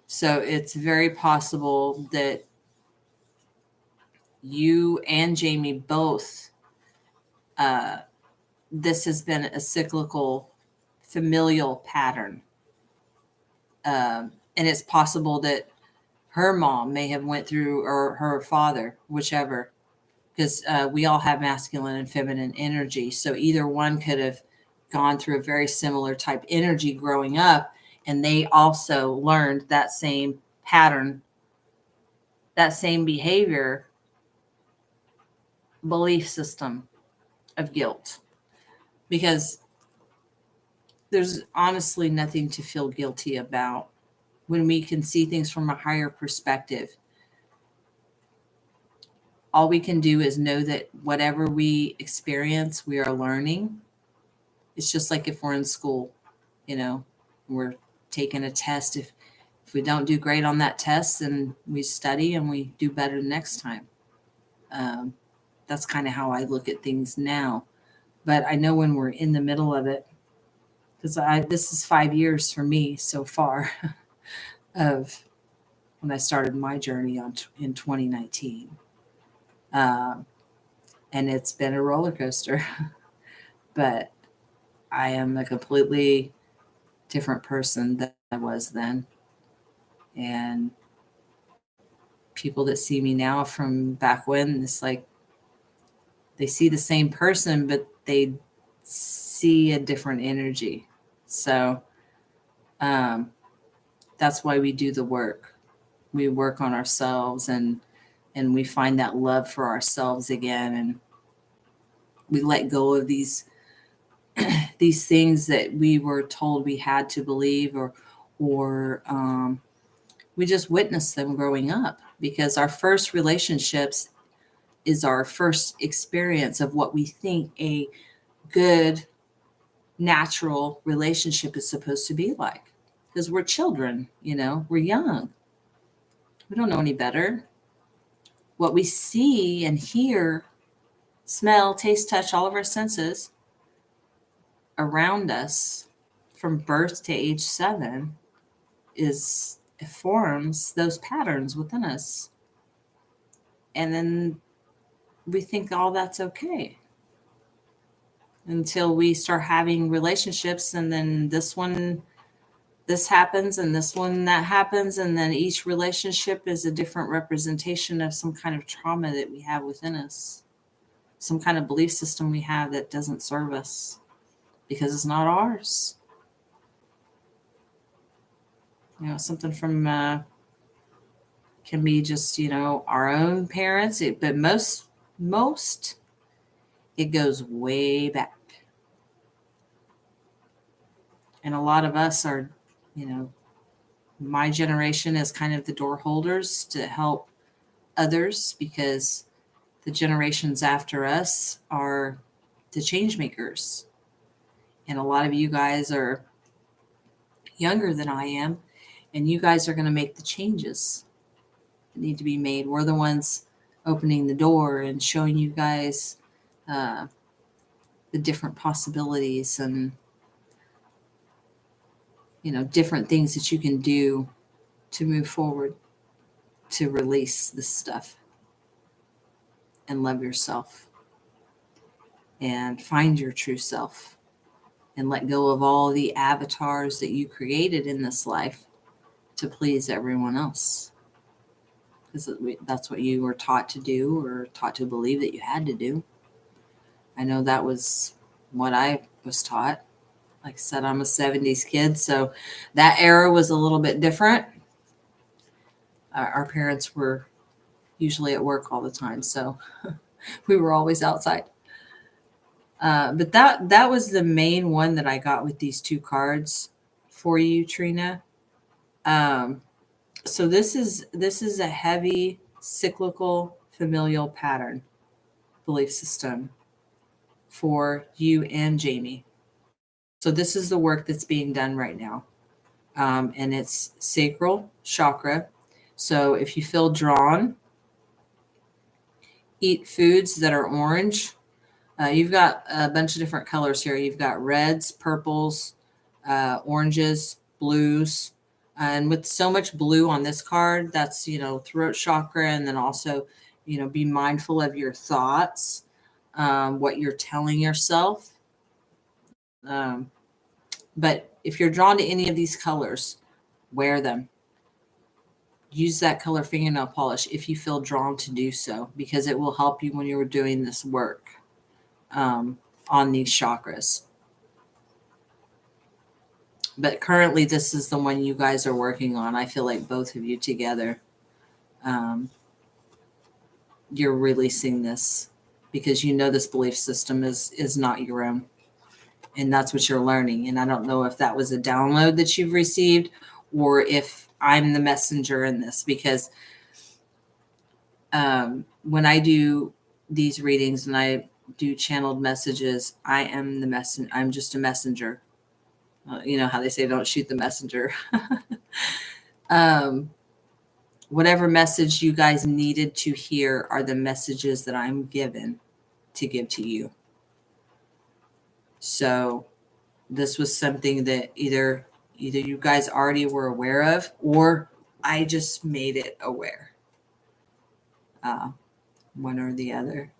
So it's very possible that you and Jamie both, this has been a cyclical familial pattern. And it's possible that her mom may have went through, or her father, whichever, because we all have masculine and feminine energy. So either one could have gone through a very similar type energy growing up, and they also learned that same pattern, that same behavior, belief system of guilt. Because there's honestly nothing to feel guilty about when we can see things from a higher perspective. All we can do is know that whatever we experience, we are learning. It's just like if we're in school, we're taking a test. If we don't do great on that test, then we study and we do better next time. That's kind of how I look at things now. But I know when we're in the middle of it, because this is 5 years for me so far of when I started my journey in 2019. And it's been a roller coaster, but I am a completely different person than I was then. And people that see me now from back when, it's like they see the same person, but they see a different energy. So that's why we do the work. We work on ourselves and we find that love for ourselves again, and we let go of these things that we were told we had to believe, or we just witnessed them growing up, because our first relationships is our first experience of what we think a good, natural relationship is supposed to be like. Because we're children, we're young. We don't know any better. What we see and hear, smell, taste, touch, all of our senses around us from birth to age 7 it forms those patterns within us. And then we think all that's okay until we start having relationships, and then this happens and this one that happens, and then each relationship is a different representation of some kind of trauma that we have within us, some kind of belief system we have that doesn't serve us because it's not ours. Something from can be just our own parents, but most it goes way back. And a lot of us are, my generation is kind of the door holders to help others, because the generations after us are the change makers. And a lot of you guys are younger than I am, and you guys are going to make the changes that need to be made. We're the ones opening the door and showing you guys uh, the different possibilities and, different things that you can do to move forward, to release this stuff and love yourself and find your true self and let go of all the avatars that you created in this life to please everyone else. Because that's what you were taught to do or taught to believe that you had to do. I know that was what I was taught. Like I said, I'm a 70s kid, so that era was a little bit different. Our parents were usually at work all the time, so we were always outside. But that was the main one that I got with these two cards for you, Trina. So this is a heavy cyclical familial pattern belief system for you and Jamie. So this is the work that's being done right now. And it's sacral chakra. So if you feel drawn, eat foods that are orange. You've got a bunch of different colors here. You've got reds, purples, oranges, blues. And with so much blue on this card, that's, throat chakra. And then also, be mindful of your thoughts, what you're telling yourself. But if you're drawn to any of these colors, wear them. Use that color fingernail polish if you feel drawn to do so, because it will help you when you're doing this work on these chakras. But currently, this is the one you guys are working on. I feel like both of you together, you're releasing this because this belief system is not your own. And that's what you're learning. And I don't know if that was a download that you've received or if I'm the messenger in this, because when I do these readings and I do channeled messages, I am the messenger. I'm just a messenger. You know how they say, don't shoot the messenger. Whatever message you guys needed to hear are the messages that I'm given to give to you. So this was something that either you guys already were aware of, or I just made it aware. One or the other.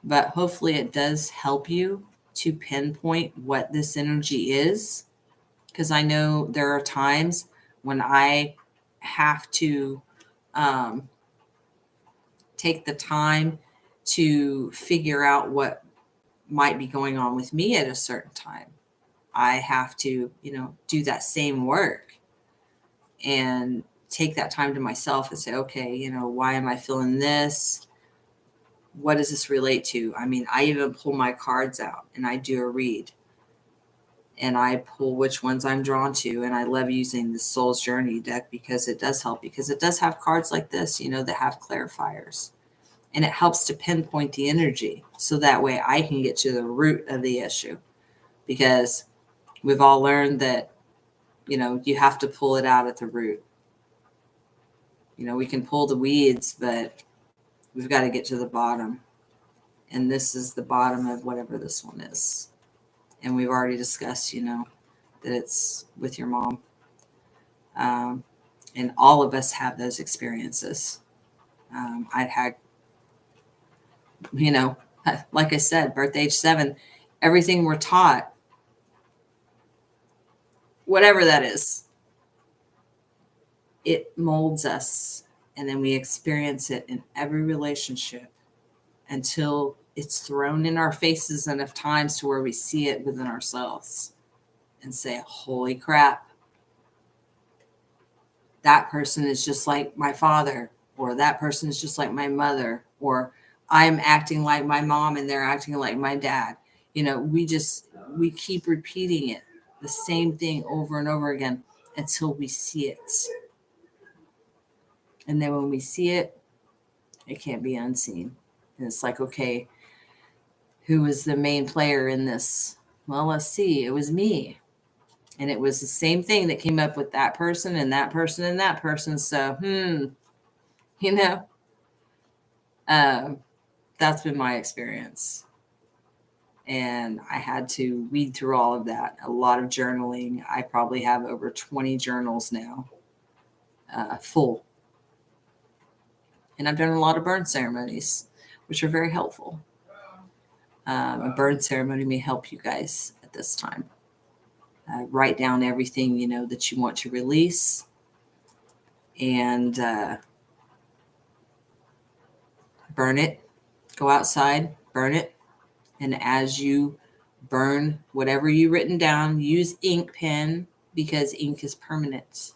But hopefully it does help you to pinpoint what this energy is. Because I know there are times when I have to take the time to figure out what might be going on with me at a certain time. I have to, do that same work and take that time to myself and say, okay, why am I feeling this? What does this relate to? I mean, I even pull my cards out and I do a read and I pull which ones I'm drawn to. And I love using the Soul's Journey deck because it does help, because it does have cards like this, that have clarifiers, and it helps to pinpoint the energy. So that way I can get to the root of the issue, because we've all learned that, you have to pull it out at the root. We can pull the weeds, but we've got to get to the bottom. And this is the bottom of whatever this one is. And we've already discussed, that it's with your mom. And all of us have those experiences. I've had, like I said, birth age 7, everything we're taught, whatever that is, it molds us. And then we experience it in every relationship until it's thrown in our faces enough times to where we see it within ourselves and say, holy crap, that person is just like my father, or that person is just like my mother, or I'm acting like my mom and they're acting like my dad. We keep repeating it, the same thing over and over again until we see it. And then when we see it, it can't be unseen. And it's like, okay, who was the main player in this? Well, let's see. It was me. And it was the same thing that came up with that person and that person and that person. So, you know, that's been my experience. And I had to weed through all of that. A lot of journaling. I probably have over 20 journals now, full. And I've done a lot of burn ceremonies, which are very helpful. A burn ceremony may help you guys at this time. Write down everything, you know, that you want to release, and burn it. Go outside, burn it. And as you burn whatever you've written down, use ink pen because ink is permanent.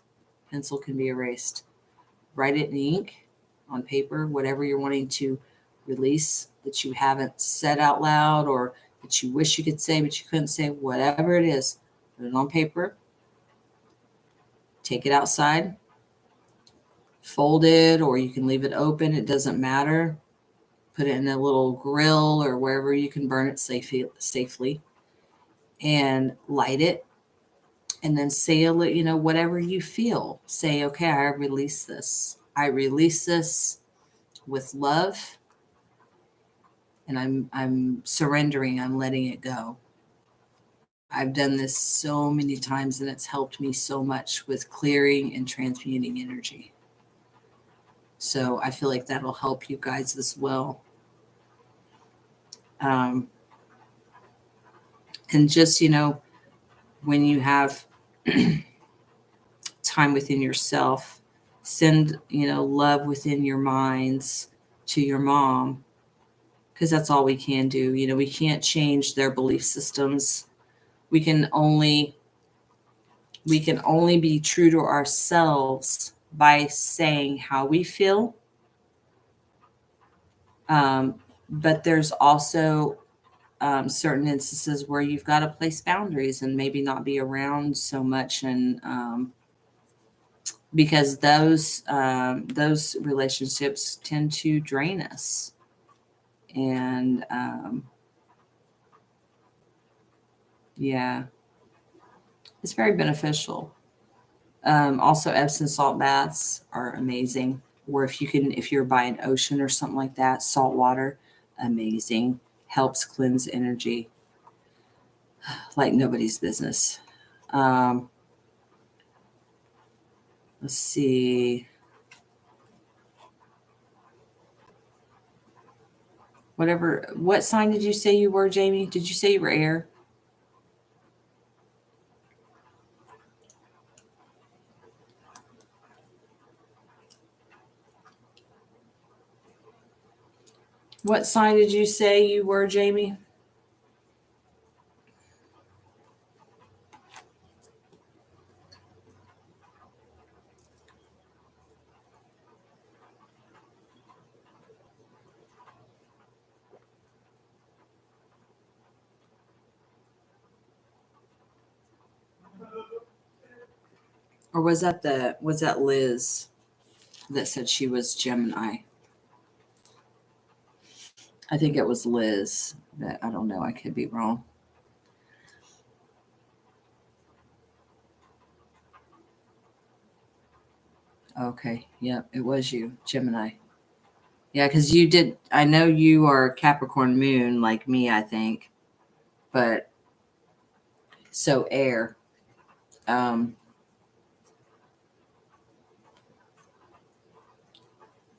Pencil can be erased. Write it in ink on paper, whatever you're wanting to release that you haven't said out loud or that you wish you could say but you couldn't say, whatever it is, put it on paper, take it outside, fold it, or you can leave it open. It doesn't matter. Put it in a little grill or wherever you can burn it safely, and light it. And then say, you know, whatever you feel. Say, okay, I release this. I release this with love, and I'm surrendering. I'm letting it go. I've done this so many times, and it's helped me so much with clearing and transmuting energy. So I feel like that'll help you guys as well. And just, you know, when you have time within yourself, send, you know, love within your minds to your mom, because that's all we can do. You know, we can't change their belief systems. We can only be true to ourselves by saying how we feel. But there's also certain instances where you've got to place boundaries and maybe not be around so much, and because those relationships tend to drain us, and yeah, it's very beneficial. Also, Epsom salt baths are amazing. Or if you're by an ocean or something like that, salt water, amazing. Helps cleanse energy like nobody's business. Let's see. What sign did you say you were, Jamie? Did you say you were air? What sign did you say you were, Jamie? Or was that Liz that said she was Gemini? I think it was Liz. I don't know. I could be wrong. Okay. Yep. It was you, Gemini. Yeah, because you did. I know you are Capricorn moon like me, I think. But so air.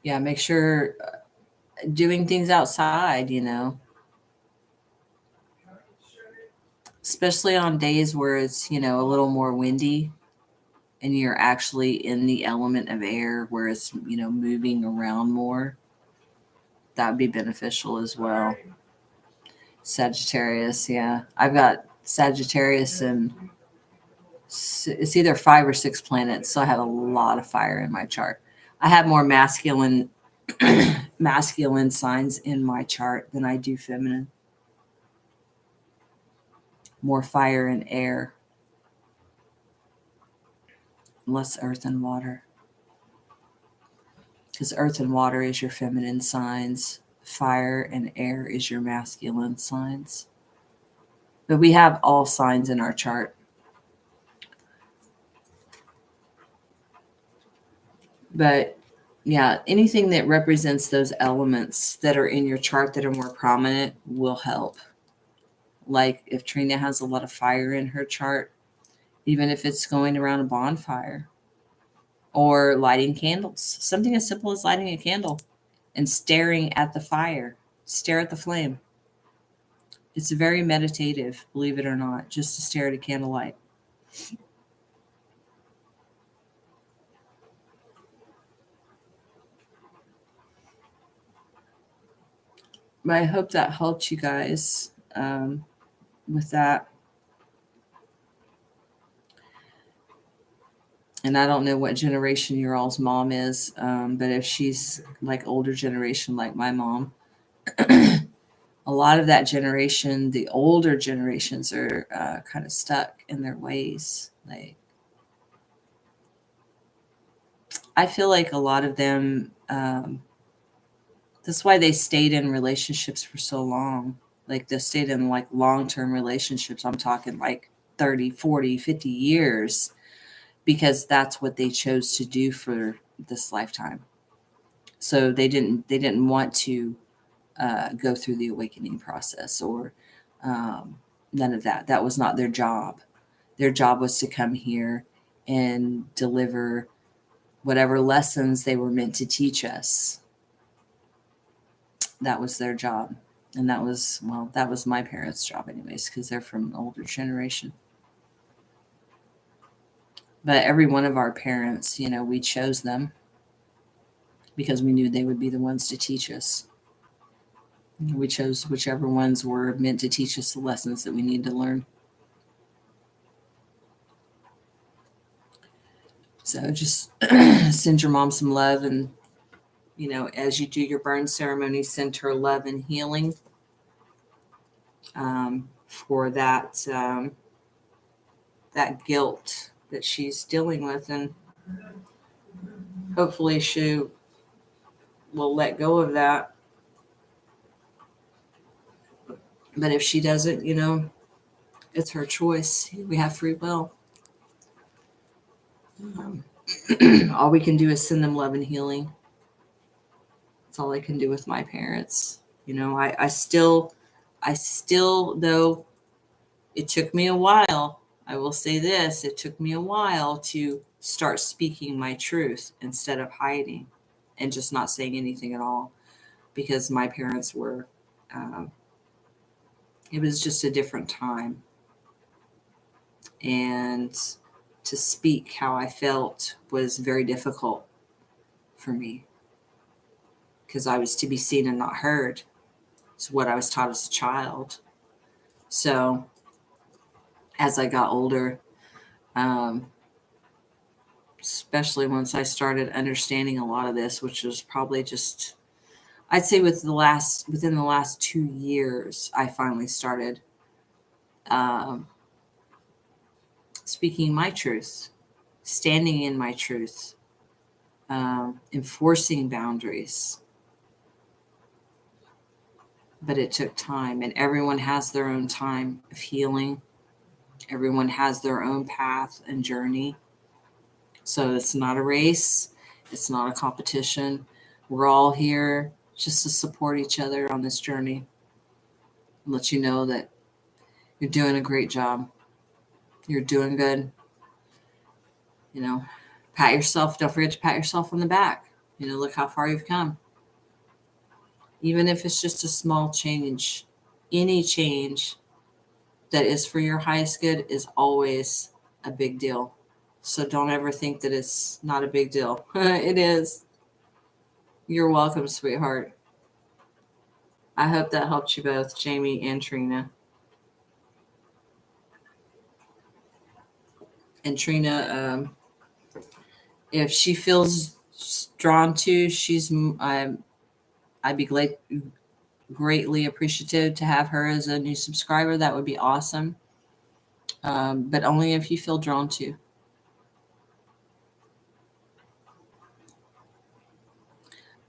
Yeah, make sure doing things outside, you know, especially on days where it's, you know, a little more windy and you're actually in the element of air where it's, you know, moving around more. That'd be beneficial as well. Sagittarius, yeah. I've got Sagittarius, and it's either 5 or 6 planets, so I have a lot of fire in my chart. I have more masculine signs in my chart than I do feminine. More fire and air, less earth and water. Because earth and water is your feminine signs. fire and air is your masculine signs. But we have all signs in our chart. But yeah, anything that represents those elements that are in your chart that are more prominent will help. Like if Trina has a lot of fire in her chart, even if it's going around a bonfire or lighting candles, something as simple as lighting a candle and staring at the fire, stare at the flame. It's very meditative, believe it or not, just to stare at a candlelight. But I hope that helped you guys with that. And I don't know what generation your all's mom is, but if she's like older generation like my mom, a lot of that generation, the older generations are kind of stuck in their ways. Like, I feel like a lot of them, that's why they stayed in relationships for so long. Like they stayed in like long-term relationships. I'm talking like 30, 40, 50 years, because that's what they chose to do for this lifetime. So they didn't want to go through the awakening process or none of that. That was not their job. Their job was to come here and deliver whatever lessons they were meant to teach us. That was their job. And that was my parents' job anyways, because they're from an older generation. But every one of our parents, we chose them because we knew they would be the ones to teach us. We chose whichever ones were meant to teach us the lessons that we need to learn. So just send your mom some love, and as you do your burn ceremony, send her love and healing for that guilt that she's dealing with, and hopefully she will let go of that. But if she doesn't, it's her choice. We have free will. All we can do is send them love and healing. That's all I can do with my parents. I still, though it took me a while, I will say this, it took me a while to start speaking my truth instead of hiding and just not saying anything at all, because my parents were, it was just a different time. And to speak how I felt was very difficult for me, because I was to be seen and not heard. It's what I was taught as a child. So as I got older, especially once I started understanding a lot of this, which was probably just, I'd say within the last 2 years, I finally started speaking my truth, standing in my truth, enforcing boundaries. But it took time, and everyone has their own time of healing. Everyone has their own path and journey. So it's not a race. It's not a competition. We're all here just to support each other on this journey. Let you know that you're doing a great job. You're doing good. Pat yourself. Don't forget to pat yourself on the back. Look how far you've come. Even if it's just a small change, any change that is for your highest good is always a big deal. So don't ever think that it's not a big deal. It is. You're welcome, sweetheart. I hope that helped you both, Jamie and Trina. And Trina, if she feels drawn to, I'd be greatly appreciative to have her as a new subscriber. That would be awesome. But only if you feel drawn to.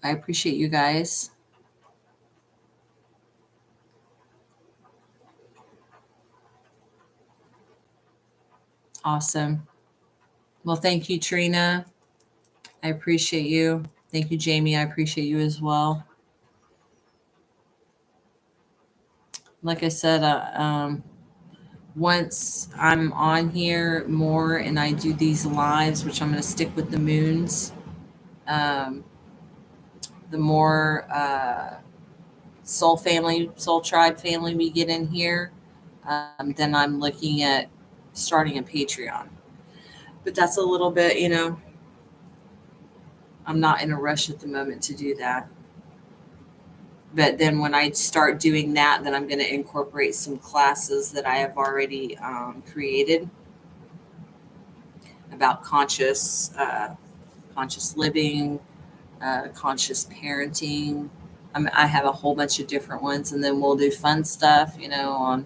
I appreciate you guys. Awesome. Well, thank you, Trina. I appreciate you. Thank you, Jamie. I appreciate you as well. Like I said, once I'm on here more and I do these lives, which I'm going to stick with the moons, um, the more soul tribe family we get in here, then I'm looking at starting a Patreon. But that's a little bit, I'm not in a rush at the moment to do that. But then when I start doing that, then I'm going to incorporate some classes that I have already created about conscious living, conscious parenting. I have a whole bunch of different ones, and then we'll do fun stuff, on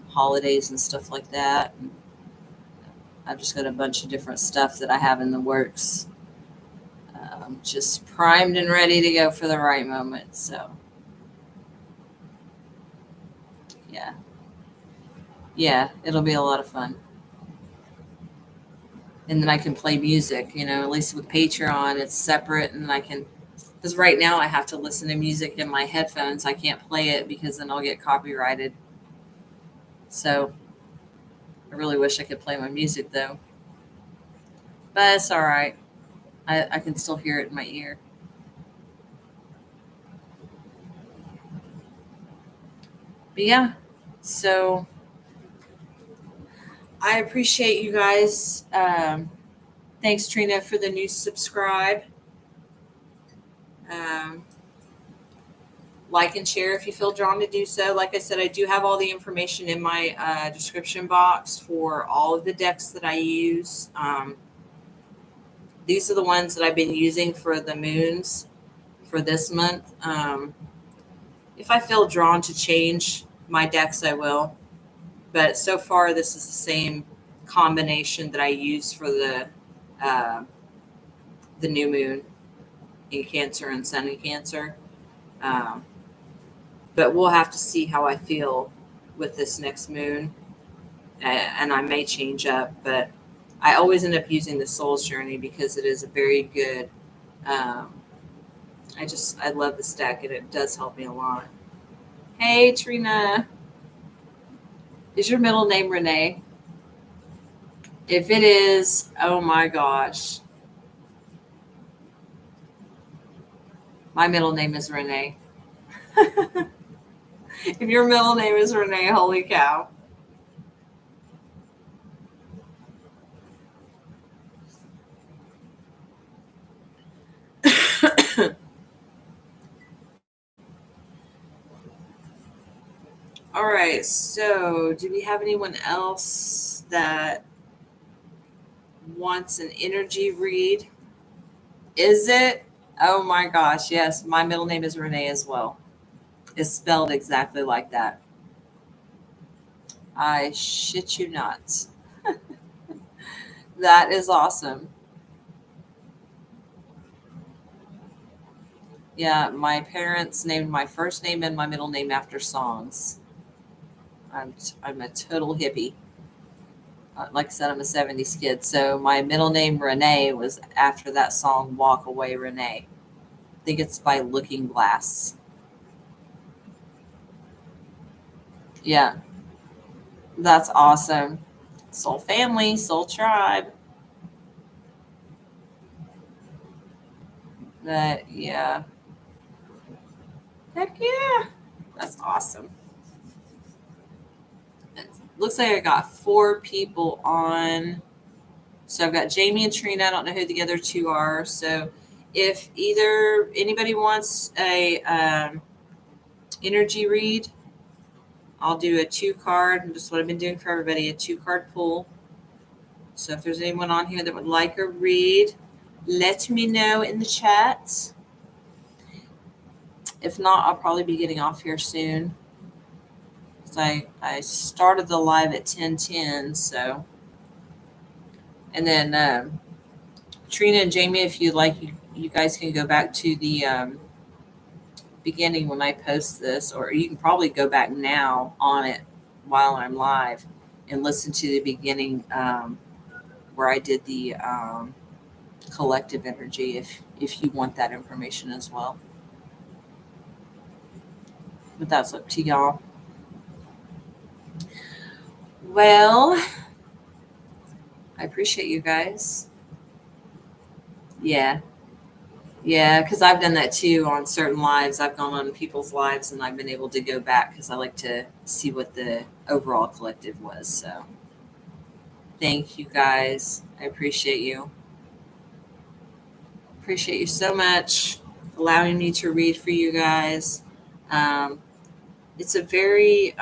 holidays and stuff like that. And I've just got a bunch of different stuff that I have in the works, just primed and ready to go for the right moment. So, yeah, it'll be a lot of fun. And then I can play music, at least with Patreon, it's separate, and I can, because right now I have to listen to music in my headphones. I can't play it because then I'll get copyrighted. So I really wish I could play my music though, but it's all right. I can still hear it in my ear. But yeah, so I appreciate you guys. Thanks, Trina, for the new subscribe. Um, like and share if you feel drawn to do so. Like I said, I do have all the information in my description box for all of the decks that I use. These are the ones that I've been using for the moons for this month. If I feel drawn to change my decks, I will. But so far, this is the same combination that I use for uh, the new moon in Cancer and Sun in Cancer. Um, but we'll have to see how I feel with this next moon, and I may change up. But I always end up using the Soul's Journey because it is a very good. Um, I love this deck, and it does help me a lot. Hey, Trina, is your middle name Renee? If it is, oh my gosh, my middle name is Renee. If your middle name is Renee, holy cow. All right, so do we have anyone else that wants an energy read? Is it? Oh my gosh, yes, my middle name is Renee as well. It's spelled exactly like that. I shit you not. That is awesome. Yeah, my parents named my first name and my middle name after songs. I'm a total hippie. Like I said, I'm a 70s kid. So my middle name, Renee, was after that song, Walk Away Renee. I think it's by Looking Glass. Yeah, that's awesome. Soul family, soul tribe. That, yeah. Heck yeah. That's awesome. It looks like I got 4 people on. So I've got Jamie and Trina. I don't know who the other 2 are. So if anybody wants a energy read, I'll do a 2 card, and just what I've been doing for everybody, a 2 card pull. So if there's anyone on here that would like a read, let me know in the chat. If not, I'll probably be getting off here soon. I started the live at 10:10, so. And then Trina and Jamie, if you'd like, you guys can go back to the beginning when I post this, or you can probably go back now on it while I'm live and listen to the beginning where I did the collective energy if you want that information as well. But that's up to y'all. Well, I appreciate you guys. Yeah. Yeah, because I've done that too on certain lives. I've gone on people's lives and I've been able to go back because I like to see what the overall collective was. So thank you guys. I appreciate you. Appreciate you so much allowing me to read for you guys. Um, it's a very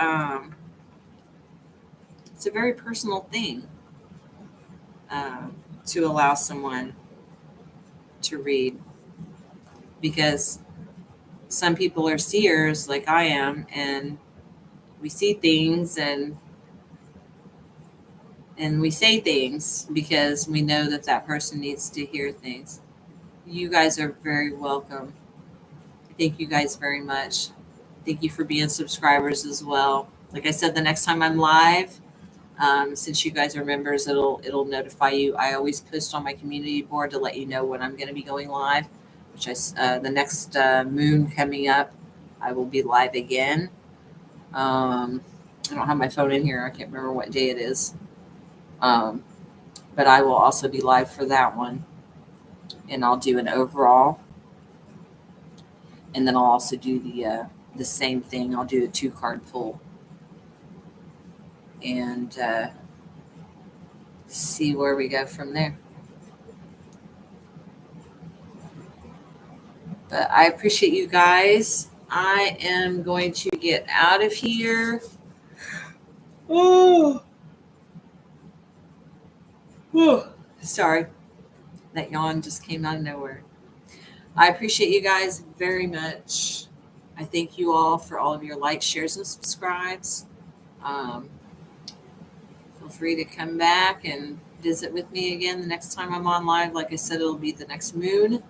it's a very personal thing to allow someone to read because some people are seers like I am, and we see things and we say things because we know that that person needs to hear things. You guys are very welcome. Thank you guys very much. Thank you for being subscribers as well. Like I said, the next time I'm live, since you guys are members, it'll notify you. I always post on my community board to let you know when I'm going to be going live. Which the next moon coming up, I will be live again. I don't have my phone in here. I can't remember what day it is. But I will also be live for that one, and I'll do an overall, and then I'll also do the same thing. I'll do a 2-card pull and see where we go from there. But I appreciate you guys. I am going to get out of here. Oh, sorry. That yawn just came out of nowhere. I appreciate you guys very much. I thank you all for all of your likes, shares, and subscribes. Feel free to come back and visit with me again the next time I'm on live. Like I said, it'll be the next moon.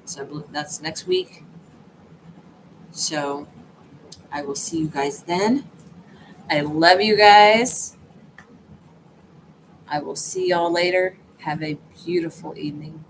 So that's next week. So I will see you guys then. I love you guys. I will see y'all later. Have a beautiful evening.